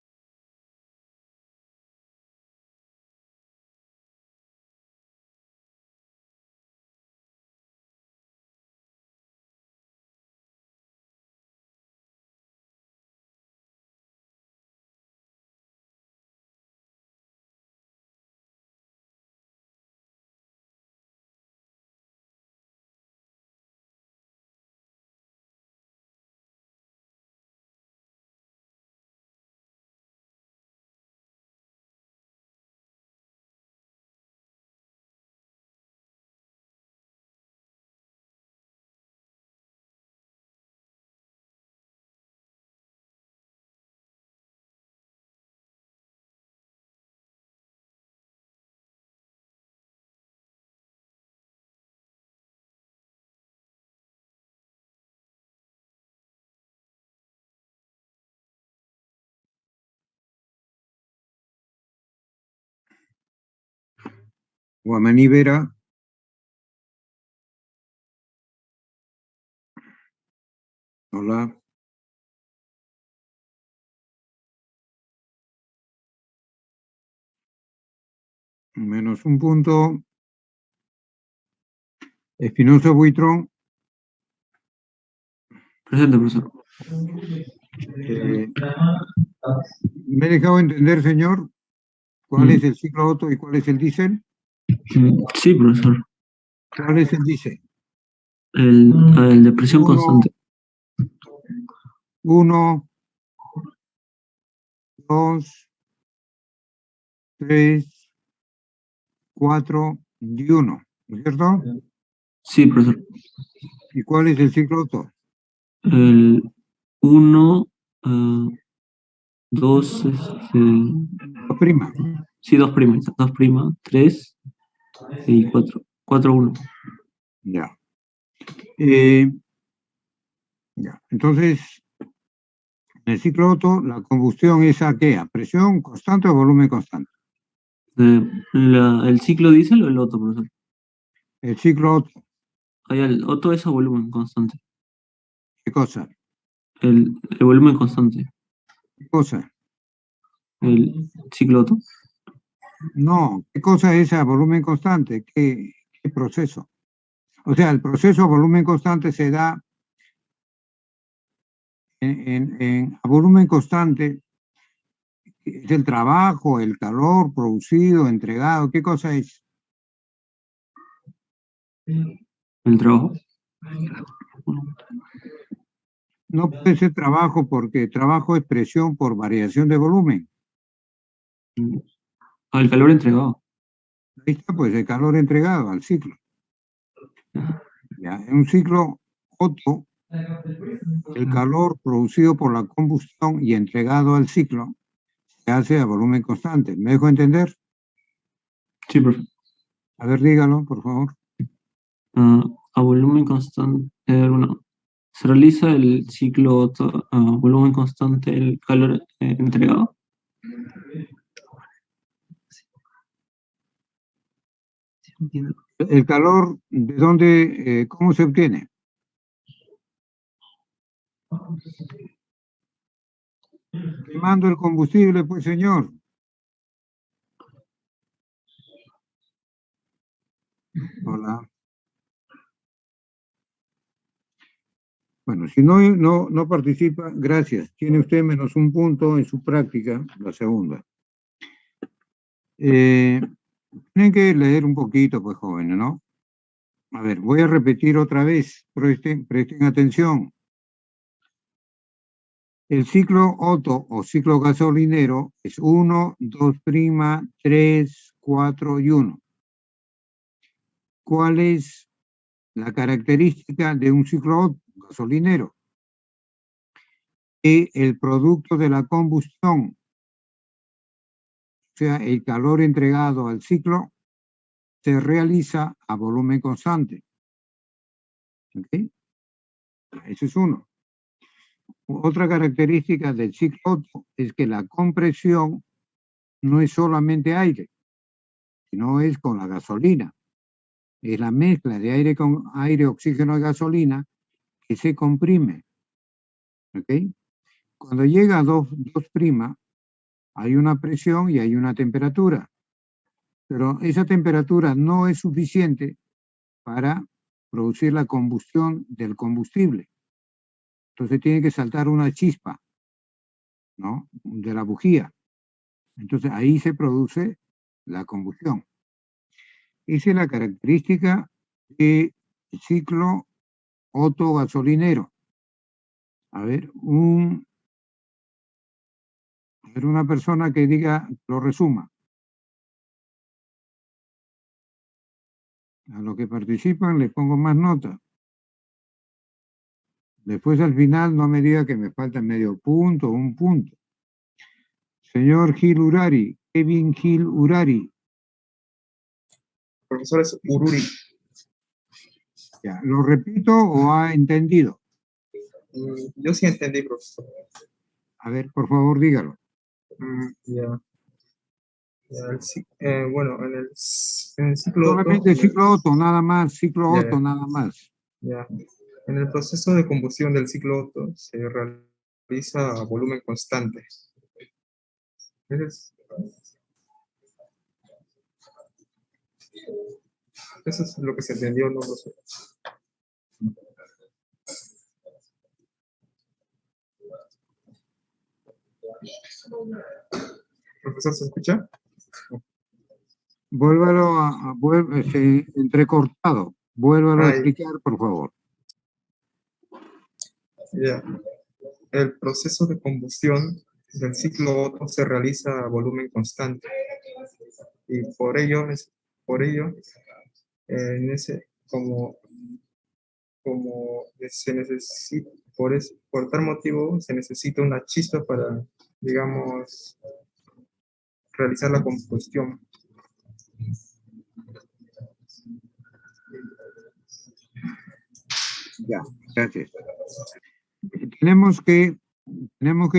Guamaní Vera. Hola. Menos un punto. Espinosa Buitrón. Presente, profesor. ¿Me he dejado entender, señor, cuál es el ciclo Otto y cuál es el diésel? Sí, profesor. ¿Cuál es el diésel? El de presión constante. 1, 2, 3, 4 y 1, ¿no es cierto? Sí, profesor. ¿Y cuál es el ciclo Otto? El 1, 2, Prima. sí, 2 primas, 2 prima, 3 y 4. 4, 1. Ya. Ya. Entonces, en el ciclo Otto, la combustión es ¿a qué? ¿A presión constante o volumen constante? ¿El ciclo diésel o el Otto, profesor? El ciclo Otto, El Otto es a volumen constante. ¿qué cosa? El volumen constante. ¿Qué cosa? El ciclo Otto. No, ¿qué cosa es a volumen constante? ¿Qué proceso? O sea, el proceso a volumen constante se da a volumen constante, es el trabajo, el calor producido, entregado, ¿qué cosa es? El trabajo. No puede ser trabajo porque trabajo es presión por variación de volumen. El calor entregado. Ahí está, pues, el calor entregado al ciclo. Ya, en un ciclo Otto, el calor producido por la combustión y entregado al ciclo se hace a volumen constante. ¿Me dejo entender? Sí, profe. A ver, dígalo, por favor. A volumen constante. Bueno, se realiza el ciclo Otto a volumen constante, el calor entregado. ¿El calor de dónde, cómo se obtiene? Quemando el combustible, pues, señor. Hola. Bueno, si no participa, gracias. Tiene usted menos un punto en su práctica, la segunda. Tienen que leer un poquito, pues, jóvenes, ¿no? A ver, voy a repetir otra vez. Presten atención. El ciclo Otto o ciclo gasolinero es 1, 2', 3, 4 y 1. ¿Cuál es la característica de un ciclo Otto gasolinero? Que el producto de la combustión, o sea, el calor entregado al ciclo, se realiza a volumen constante. ¿Okay? Eso es uno. Otra característica del ciclo Otto es que la compresión no es solamente aire, sino es con la gasolina. Es la mezcla de aire con aire, oxígeno y gasolina que se comprime. ¿Okay? Cuando llega a 2', hay una presión y hay una temperatura. Pero esa temperatura no es suficiente para producir la combustión del combustible. Entonces tiene que saltar una chispa, ¿no? De la bujía. Entonces ahí se produce la combustión. Esa es la característica del ciclo Otto gasolinero. A ver, una persona que diga, lo resuma. A los que participan les pongo más nota. Después al final no me diga que me falta medio punto o un punto. Señor Gil Urari, Kevin Gil Urari. Profesor es Ururi. Ya, ¿lo repito o ha entendido? Yo sí entendí, profesor. A ver, por favor, dígalo. Ya. Bueno, en el ciclo Otto, Solamente ciclo Otto, nada más, ciclo Ya, Otto, ya. nada más. ya. En el proceso de combustión del ciclo Otto se realiza a volumen constante. Eso es lo que se entendió, no lo sé. Profesor, ¿se escucha? Vuélvalo entrecortado. Vuélvalo a Ay. explicar, por favor. Ya. El proceso de combustión del ciclo Otto se realiza a volumen constante y por ello en ese como se necesita por tal motivo se necesita una chispa para, digamos, realizar la combustión. Ya, gracias. Tenemos que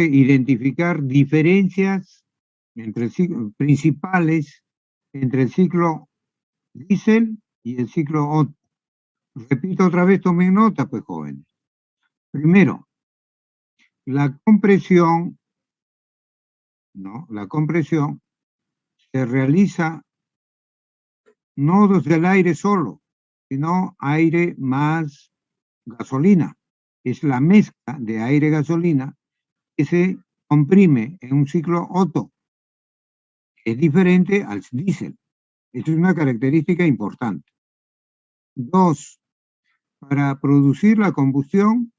identificar diferencias principales entre el ciclo diésel y el ciclo Otto. Repito otra vez, tomen nota, pues, jóvenes. Primero, la compresión, ¿no? La compresión se realiza no desde el aire solo, sino aire más gasolina. Es la mezcla de aire y gasolina que se comprime en un ciclo Otto. Es diferente al diésel. Esto es una característica importante. Dos, para producir la combustión,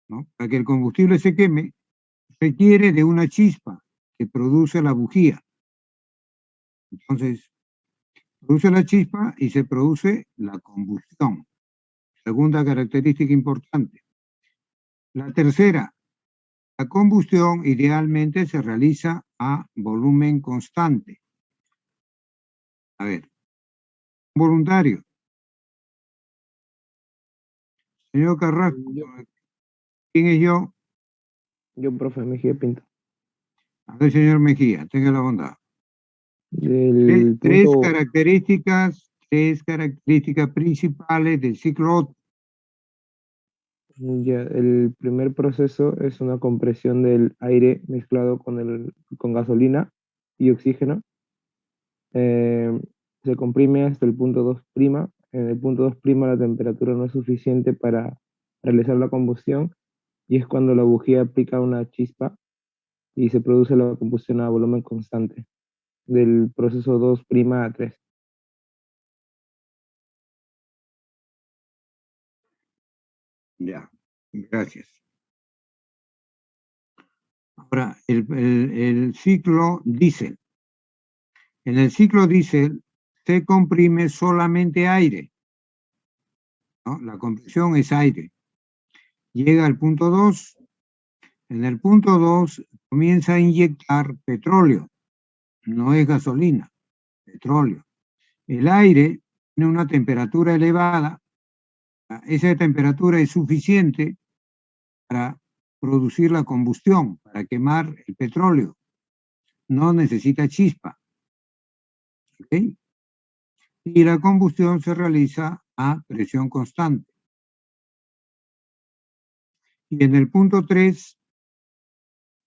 ¿no? Para que el combustible se queme, requiere de una chispa que produce la bujía. Entonces, produce la chispa y se produce la combustión. Segunda característica importante. La tercera, la combustión idealmente se realiza a volumen constante. A ver, voluntario. Señor Carrasco, ¿quién es yo? Yo, profe Mejía Pinto. A ver, señor Mejía, tenga la bondad. Del Tres punto, características principales del ciclo Otto. ya, el primer proceso es una compresión del aire mezclado con gasolina y oxígeno. Eh, Se comprime hasta el punto 2'. En el punto 2' la temperatura no es suficiente para realizar la combustión y es cuando la bujía aplica una chispa y se produce la combustión a volumen constante del proceso 2' a 3. Ya, gracias. Ahora, el ciclo diésel. En el ciclo diésel se comprime solamente aire, ¿no? La compresión es aire. Llega al punto 2. En el punto 2 comienza a inyectar petróleo. No es gasolina, petróleo. El aire tiene una temperatura elevada. Esa temperatura es suficiente para producir la combustión, para quemar el petróleo. No necesita chispa. ¿Okay? Y la combustión se realiza a presión constante. Y en el punto 3,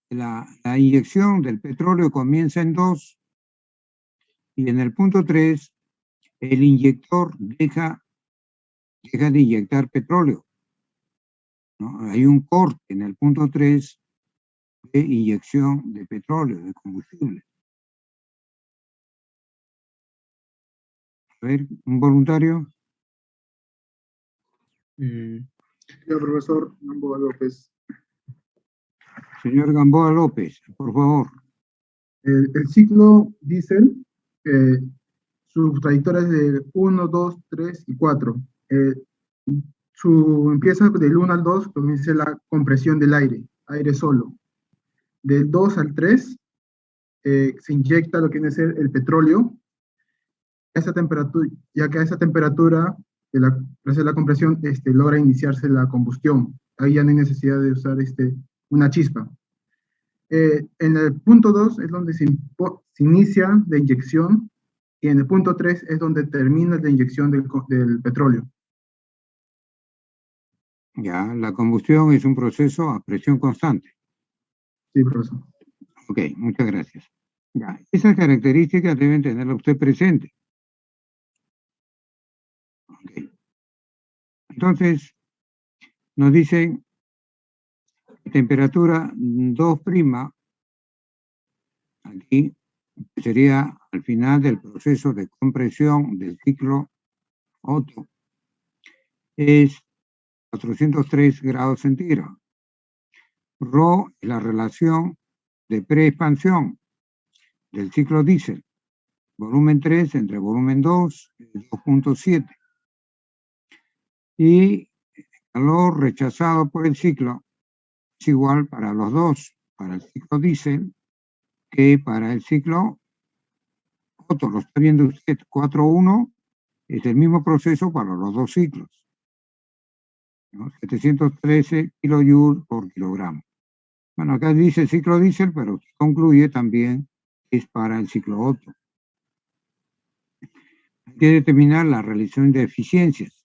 la inyección del petróleo comienza en 2, y en el punto 3, el inyector deja de inyectar petróleo, ¿no? Hay un corte en el punto 3 de inyección de petróleo, de combustible. A ver, un voluntario. Señor profesor Gamboa López. Señor Gamboa López, por favor. El ciclo diésel, su trayectoria es de 1, 2, 3 y 4. Empieza del 1 al 2, comienza la compresión del aire solo. Del 2 al 3 se inyecta lo que viene a ser el petróleo. Ya que a esa temperatura, gracias a la compresión, logra iniciarse la combustión. Ahí ya no hay necesidad de usar una chispa. En el punto 2 es donde se inicia la inyección, y en el punto 3 es donde termina la inyección del petróleo. Ya, la combustión es un proceso a presión constante. Sí, profesor. Ok, muchas gracias. Ya, esas características deben tenerla usted presente. Okay. Entonces, nos dicen temperatura 2', aquí sería al final del proceso de compresión del ciclo Otto, es 403 grados centígrados. Rho es la relación de preexpansión del ciclo diésel. Volumen 3 entre volumen 2 es 2.7. Y el calor rechazado por el ciclo es igual para los dos, para el ciclo diésel que para el ciclo Otto. Lo está viendo usted, 4.1 es el mismo proceso para los dos ciclos, ¿no? 713 kilojoules por kilogramo. Bueno, acá dice ciclo diésel, pero concluye también que es para el ciclo Otto. Hay que determinar la relación de eficiencias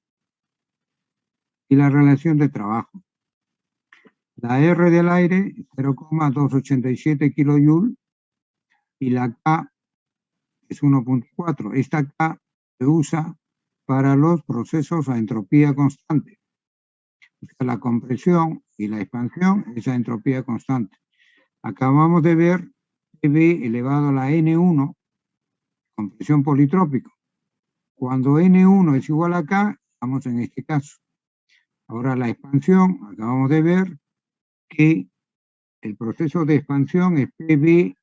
y la relación de trabajo. La R del aire, 0,287 kilojoules, y la K es 1.4. Esta K se usa para los procesos a entropía constante. O sea, la compresión y la expansión es a entropía constante. Acabamos de ver PV elevado a la N1, compresión politrópico. Cuando N1 es igual a K, estamos en este caso. Ahora la expansión, acabamos de ver que el proceso de expansión es PV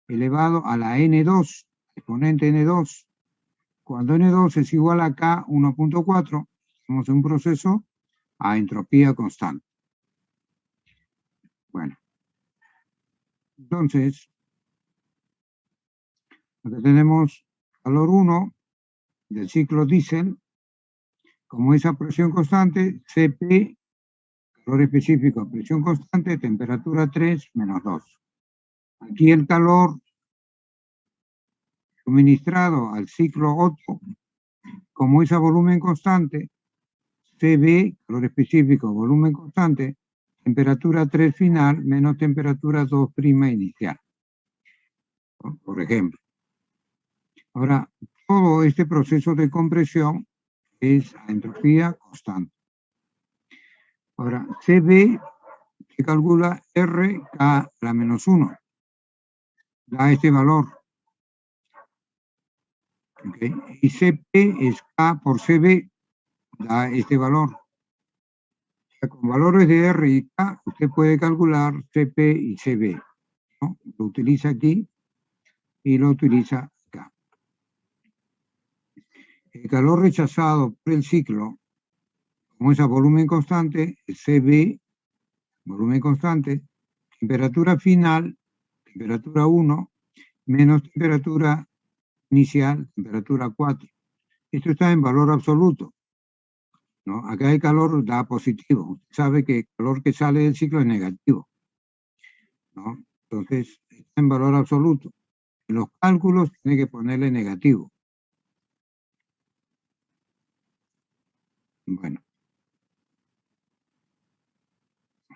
elevado a la N2, exponente N2. Cuando N2 es igual a K 1.4, estamos en un proceso a entropía constante. Bueno, entonces, aquí tenemos calor 1 del ciclo diésel, como esa presión constante, Cp, calor específico, presión constante, temperatura 3 menos 2. Aquí el calor suministrado al ciclo Otto, como es a volumen constante, Cb, calor específico, volumen constante, temperatura 3 final menos temperatura 2' inicial, ¿no? Por ejemplo. Ahora, todo este proceso de compresión es a entropía constante. Ahora, Cb se calcula RK a la menos 1. Da este valor. ¿Okay? Y Cp es K por Cb. Da este valor. O sea, con valores de R y K, usted puede calcular Cp y Cb. ¿no? Lo utiliza aquí y lo utiliza acá. El calor rechazado por el ciclo, como es a volumen constante, el CB, volumen constante, temperatura final, temperatura 1, menos temperatura inicial, temperatura 4. Esto está en valor absoluto, ¿no? Acá el calor da positivo. Usted sabe que el calor que sale del ciclo es negativo, ¿no? Entonces, está en valor absoluto. En los cálculos tiene que ponerle negativo. Bueno.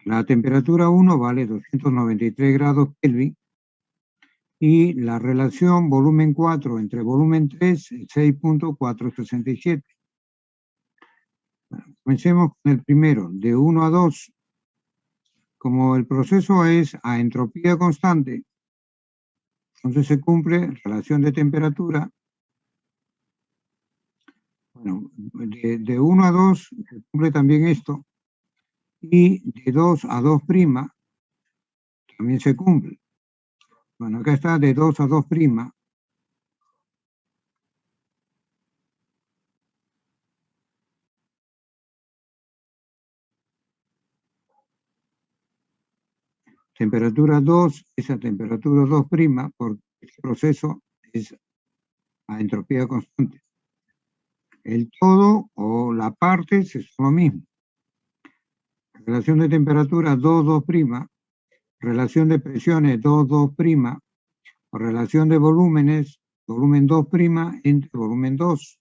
La temperatura 1 vale 293 grados Kelvin y la relación volumen 4 entre volumen 3 es 6.467. Bueno, comencemos con el primero, de 1 a 2. Como el proceso es a entropía constante, entonces se cumple relación de temperatura. Bueno, de 1 a 2 se cumple también esto. Y de 2 a 2' también se cumple. Bueno, acá está de 2 a 2'. Temperatura 2 es a temperatura 2', porque este proceso es a entropía constante. El todo o la parte es lo mismo. Relación de temperatura 2, 2', relación de presiones 2, 2', o relación de volúmenes, volumen 2' entre volumen 2.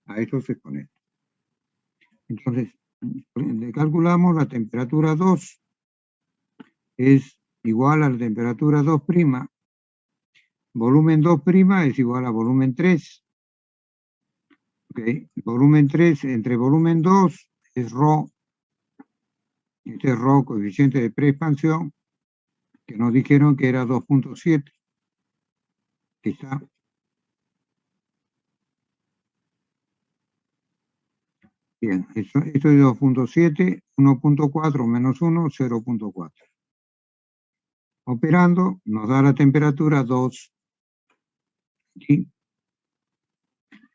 A esto se conecta. Entonces, le calculamos la temperatura 2 es igual a la temperatura 2', volumen 2' es igual a volumen 3. Okay. Volumen 3 entre volumen 2 es ρ. Este es ρ, coeficiente de preexpansión, que nos dijeron que era 2.7. Aquí está. Bien, esto es 2.7, 1.4 menos 1, 0.4. Operando nos da la temperatura 2, aquí,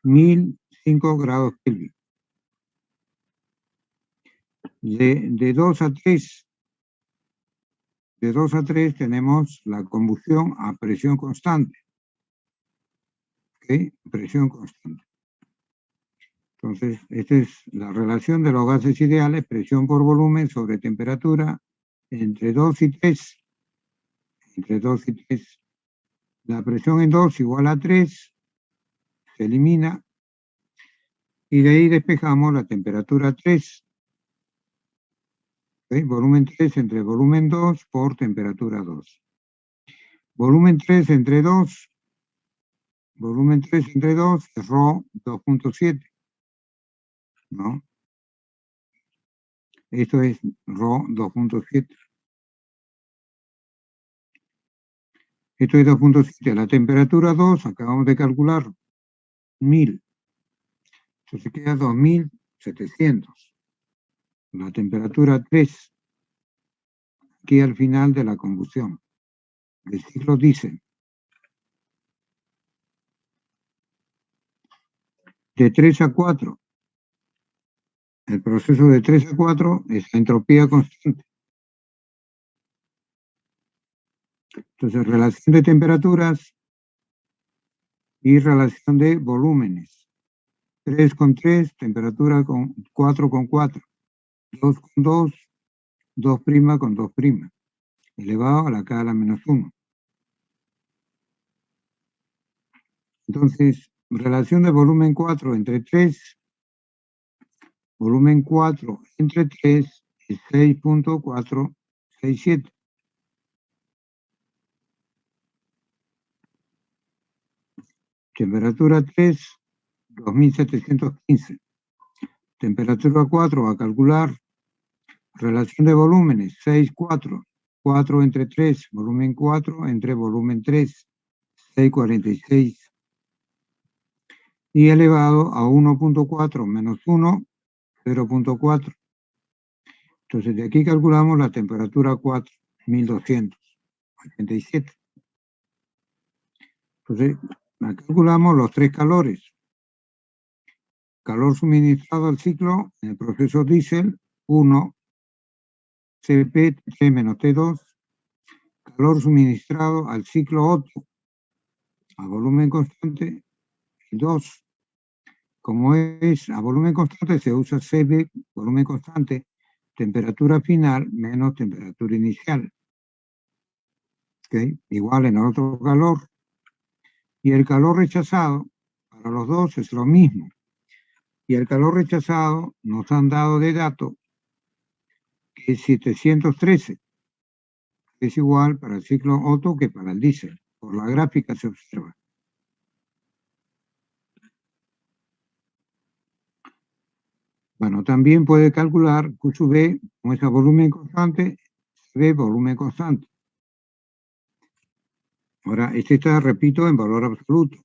1005 grados Kelvin. De 2 a 3, de 2 a 3 tenemos la combustión a presión constante. ¿Ok? Presión constante. Entonces, esta es la relación de los gases ideales, presión por volumen sobre temperatura, entre 2 y 3. Entre 2 y 3. La presión en 2 igual a 3, se elimina, y de ahí despejamos la temperatura 3. ¿Okay? Volumen 3 entre volumen 2 por temperatura 2. Volumen 3 entre 2, volumen 3 entre 2 es ρ 2.7, ¿no? Esto es ρ 2.7. Esto es 2.7. La temperatura 2, acabamos de calcular, 1000. Entonces queda 2700. La temperatura 3, aquí al final de la combustión. El ciclo dice, de 3 a 4, el proceso de 3 a 4 es la entropía constante. Entonces, relación de temperaturas y relación de volúmenes. 3 con 3, temperatura con 4 con 4. 2 con 2, 2' con 2', elevado a la K a la menos 1. Entonces, relación de volumen 4 entre 3, volumen 4 entre 3 es 6.467. Temperatura 3, 2715. Temperatura 4 va a calcular relación de volúmenes, 6, 4. 4 entre 3, volumen 4 entre volumen 3, 646. Y elevado a 1.4 menos 1, 0.4. Entonces de aquí calculamos la temperatura 4, 1200. 87. Entonces, calculamos los tres calores. Calor suministrado al ciclo en el proceso diésel, 1, Cp, T menos T2. Calor suministrado al ciclo Otto a volumen constante, 2. Como es a volumen constante, se usa Cp, volumen constante, temperatura final menos temperatura inicial. ¿Okay? Igual en el otro calor. Y el calor rechazado, para los dos es lo mismo. Y el calor rechazado nos han dado de dato que es 713. Es igual para el ciclo Otto que para el diésel. Por la gráfica se observa. Bueno, también puede calcular Q sub B, como es a volumen constante, B volumen constante. Ahora, este está, repito, en valor absoluto.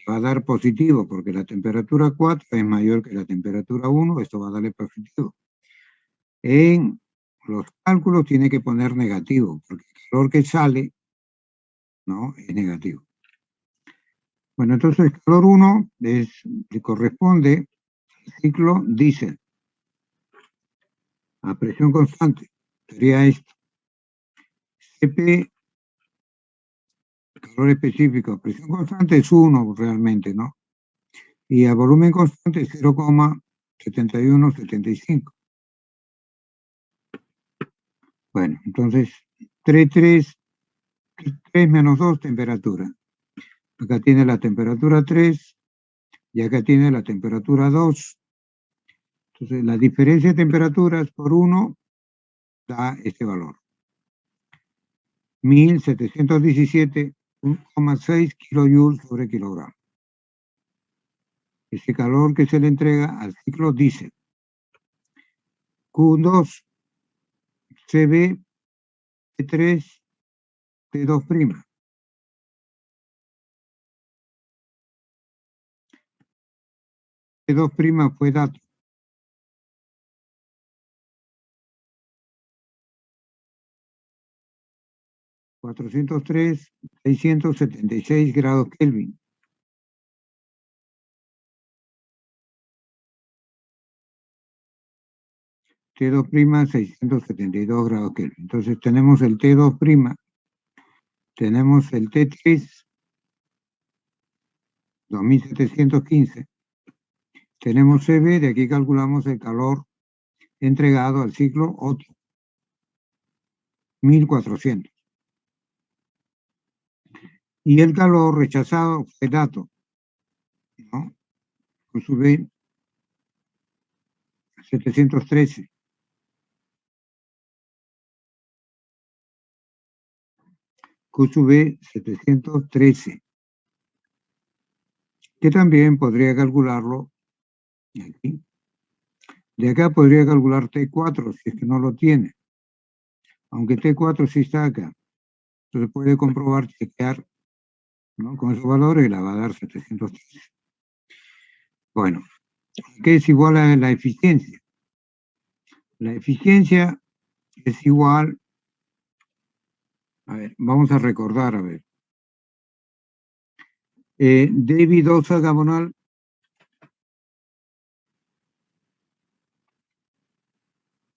Va a dar positivo, porque la temperatura 4 es mayor que la temperatura 1, esto va a darle positivo. En los cálculos tiene que poner negativo, porque el calor que sale, ¿no?, es negativo. Bueno, entonces el calor 1 le corresponde al ciclo diésel, a presión constante. Sería esto. Cp, calor específico, presión constante es 1 realmente, ¿no? Y a volumen constante 0,7175. Bueno, entonces 3 menos 2, temperatura. Acá tiene la temperatura 3 y acá tiene la temperatura 2. Entonces la diferencia de temperaturas por 1 da este valor. 1717,6 kilojoules sobre kilogramo. Ese calor que se le entrega al ciclo diésel. Q2, Cb, T3, T2'. T2' fue dato. ...403, 676 grados Kelvin. T2', 672 grados Kelvin. Entonces tenemos el T2', tenemos el T3, 2715. Tenemos Cb, de aquí calculamos el calor entregado al ciclo Otto, 1400. Y el calor rechazado fue dato, ¿no? Q sub B, 713. Q sub B, 713. Que también podría calcularlo aquí. De acá podría calcular T4, si es que no lo tiene. Aunque T4 sí está acá. Entonces puede comprobar, chequear, ¿no?, con esos valores y la va a dar 713. Bueno, ¿qué es igual a la eficiencia? La eficiencia es igual, a ver, vamos a recordar, a ver. David Osa Gabonal.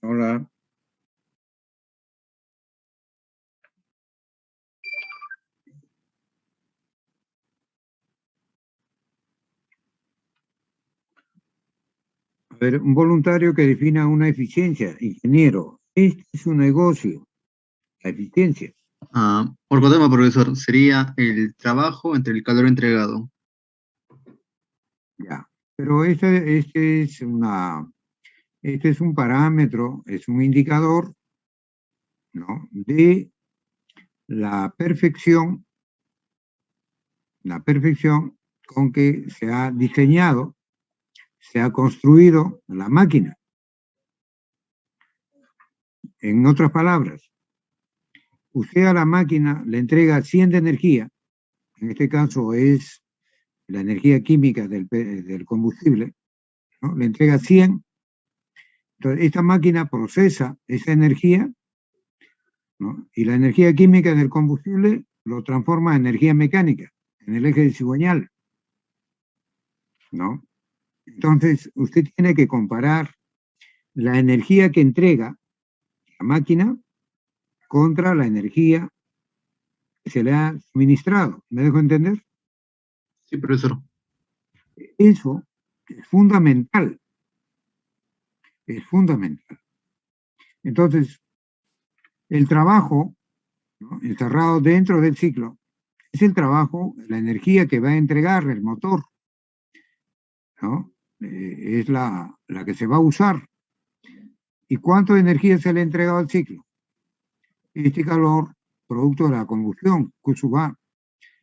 Hola. A ver, un voluntario que defina una eficiencia, ingeniero. Este es un negocio, la eficiencia. Otro tema, profesor, sería el trabajo entre el calor entregado. Ya, pero este es un parámetro, es un indicador, ¿no?, de la perfección con que se ha diseñado, se ha construido la máquina. En otras palabras, usted a la máquina le entrega 100 de energía, en este caso es la energía química del combustible, ¿no?, le entrega 100. Entonces, esta máquina procesa esa energía ¿no? Y la energía química del combustible lo transforma en energía mecánica, en el eje de cigüeñal, ¿no? Entonces, usted tiene que comparar la energía que entrega la máquina contra la energía que se le ha suministrado. ¿Me dejo entender? Sí, profesor. Eso es fundamental. Es fundamental. Entonces, el trabajo, ¿no?, encerrado dentro del ciclo es el trabajo, la energía que va a entregar el motor, ¿no? Es la que se va a usar. ¿Y cuánto de energía se le ha entregado al ciclo? Este calor, producto de la combustión, Q sub A.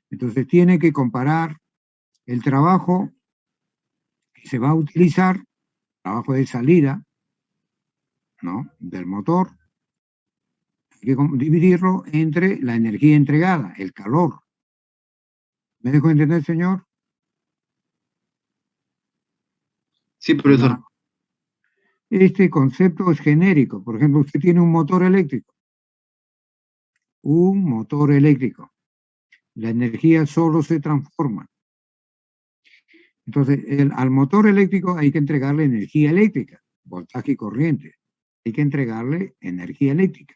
Entonces tiene que comparar el trabajo que se va a utilizar, trabajo de salida, ¿no?, del motor, hay que dividirlo entre la energía entregada, el calor. ¿Me dejo entender, señor? Sí, profesor. Este concepto es genérico. Por ejemplo, usted tiene un motor eléctrico. Un motor eléctrico. La energía solo se transforma. Entonces, al motor eléctrico hay que entregarle energía eléctrica, voltaje y corriente. Hay que entregarle energía eléctrica.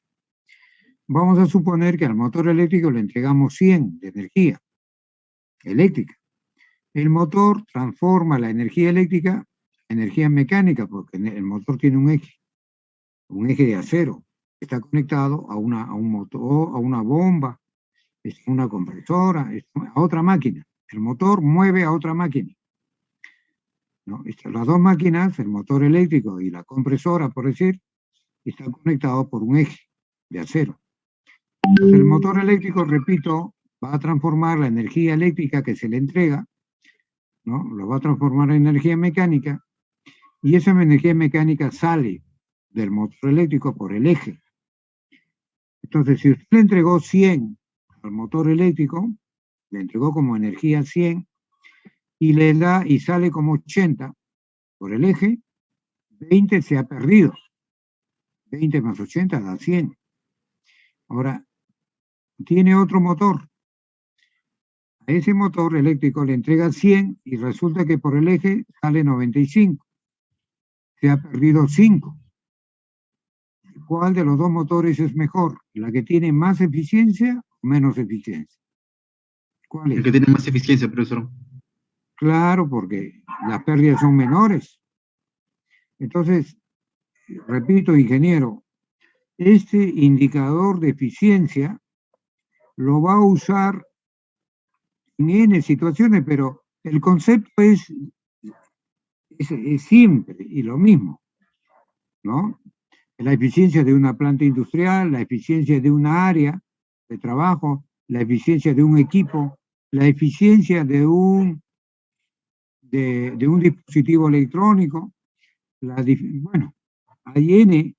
Vamos a suponer que al motor eléctrico le entregamos 100 de energía eléctrica. El motor transforma la energía eléctrica en energía mecánica, porque el motor tiene un eje de acero. Está conectado a un motor, a una bomba, a una compresora, a otra máquina. El motor mueve a otra máquina, ¿no? Las dos máquinas, el motor eléctrico y la compresora, por decir, están conectados por un eje de acero. Entonces, el motor eléctrico, repito, va a transformar la energía eléctrica que se le entrega, ¿no?, lo va a transformar en energía mecánica, y esa energía mecánica sale del motor eléctrico por el eje. Entonces, si usted le entregó 100 al motor eléctrico, le entregó como energía 100, y le da y sale como 80 por el eje, 20 se ha perdido. 20 más 80 da 100. Ahora, tiene otro motor. A ese motor eléctrico le entrega 100 y resulta que por el eje sale 95. Se ha perdido 5. ¿Cuál de los dos motores es mejor? ¿La que tiene más eficiencia o menos eficiencia? ¿Cuál es? El que tiene más eficiencia, profesor. Claro, porque las pérdidas son menores. Entonces, repito, ingeniero, este indicador de eficiencia lo va a usar en N situaciones, pero el concepto es siempre y lo mismo, ¿no? La eficiencia de una planta industrial, la eficiencia de una área de trabajo, la eficiencia de un equipo, la eficiencia de un dispositivo electrónico, bueno, hay N,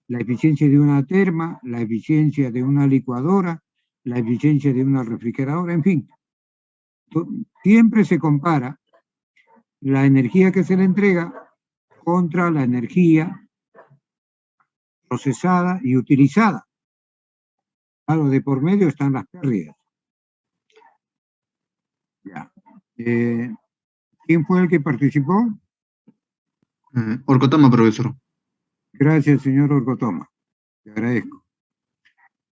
la eficiencia de una terma, la eficiencia de una licuadora, la eficiencia de una refrigeradora, en fin. Siempre se compara la energía que se le entrega contra la energía procesada y utilizada. Claro, de por medio están las pérdidas. Ya. ¿Quién fue el que participó? Orcotoma, profesor. Gracias, señor Orcotoma. Le agradezco.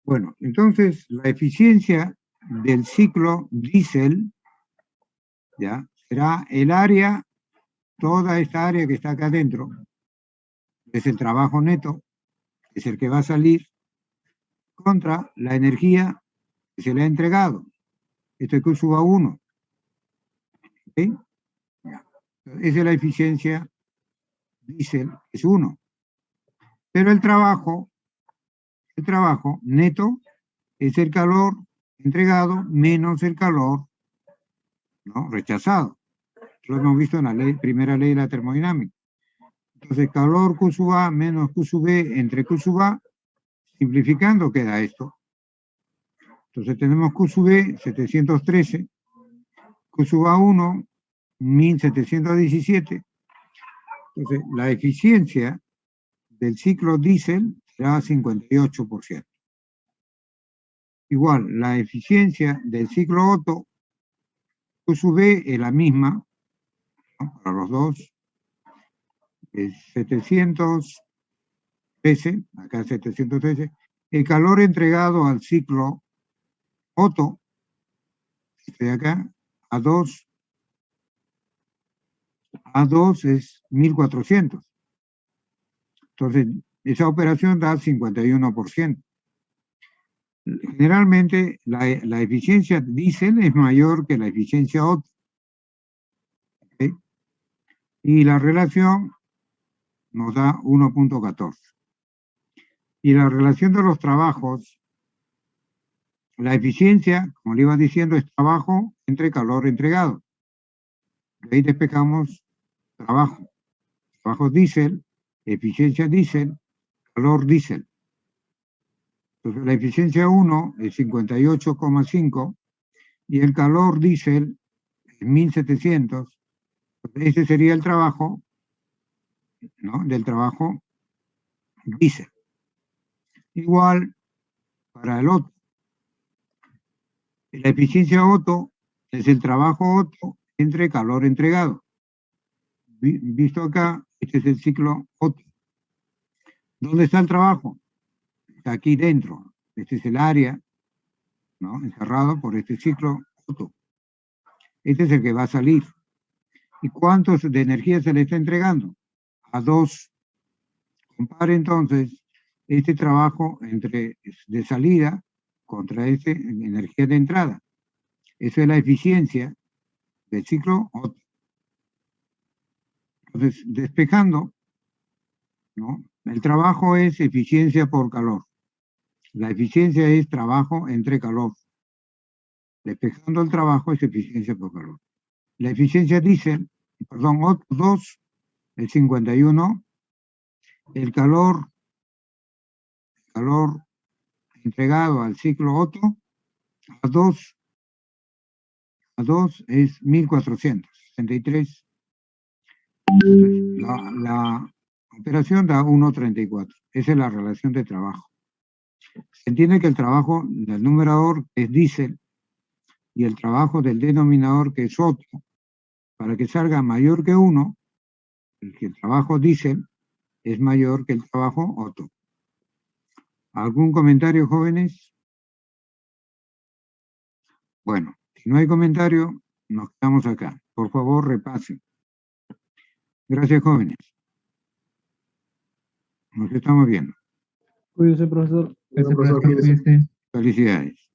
Bueno, entonces, la eficiencia del ciclo diésel, ¿ya?, será el área, toda esta área que está acá adentro, es el trabajo neto, es el que va a salir, contra la energía que se le ha entregado. Esto es Q sub a 1. ¿Okay? Ya. Esa es la eficiencia diésel, es 1. Pero el trabajo neto es el calor entregado menos el calor, ¿no?, rechazado. Lo hemos visto en la primera ley de la termodinámica. Entonces, calor Q sub A menos Q sub B entre Q sub A, simplificando queda esto. Entonces tenemos Q sub B 713, Q sub A 1 1717. Entonces, la eficiencia del ciclo diésel será 58%. Igual, la eficiencia del ciclo Otto, Q sub B es la misma, ¿no? Para los dos, es 713, acá 713, el calor entregado al ciclo Otto, este de acá, A2 es 1400. Entonces, esa operación da 51%. Generalmente, la eficiencia diésel es mayor que la eficiencia Otto. ¿Okay? Y la relación nos da 1.14. Y la relación de los trabajos, la eficiencia, como le iba diciendo, es trabajo entre calor entregado. De ahí despejamos trabajo. Trabajo diésel, eficiencia diésel, calor diésel. Entonces la eficiencia 1 es 58,5 y el calor diésel es 1700. Ese sería el trabajo, ¿no? Del trabajo diésel. Igual para el Otto. La eficiencia Otto es el trabajo Otto entre calor entregado. Visto acá, este es el ciclo Otto. ¿Dónde está el trabajo? Está aquí dentro. Este es el área, ¿no? Encerrado por este ciclo Otto. Este es el que va a salir. ¿Y cuántos de energía se le está entregando? A 2. Compare entonces este trabajo de salida contra esta energía de entrada. Esa es la eficiencia del ciclo Otto. Entonces, despejando, ¿no? El trabajo es eficiencia por calor. La eficiencia es trabajo entre calor. Despejando el trabajo es eficiencia por calor. La eficiencia diésel, perdón, Otto 2, el 51. El calor entregado al ciclo Otto, a 2 es 1463. La operación da 1.34. Esa es la relación de trabajo. Se entiende que el trabajo del numerador es diésel y el trabajo del denominador que es Otto, para que salga mayor que 1, el trabajo diésel es mayor que el trabajo Otto. ¿Algún comentario, jóvenes? Bueno, si no hay comentario, nos quedamos acá. Por favor, repasen. Gracias, jóvenes. Nos estamos viendo. Cuídese, profesor. Bueno, profesor, cuídese. Felicidades.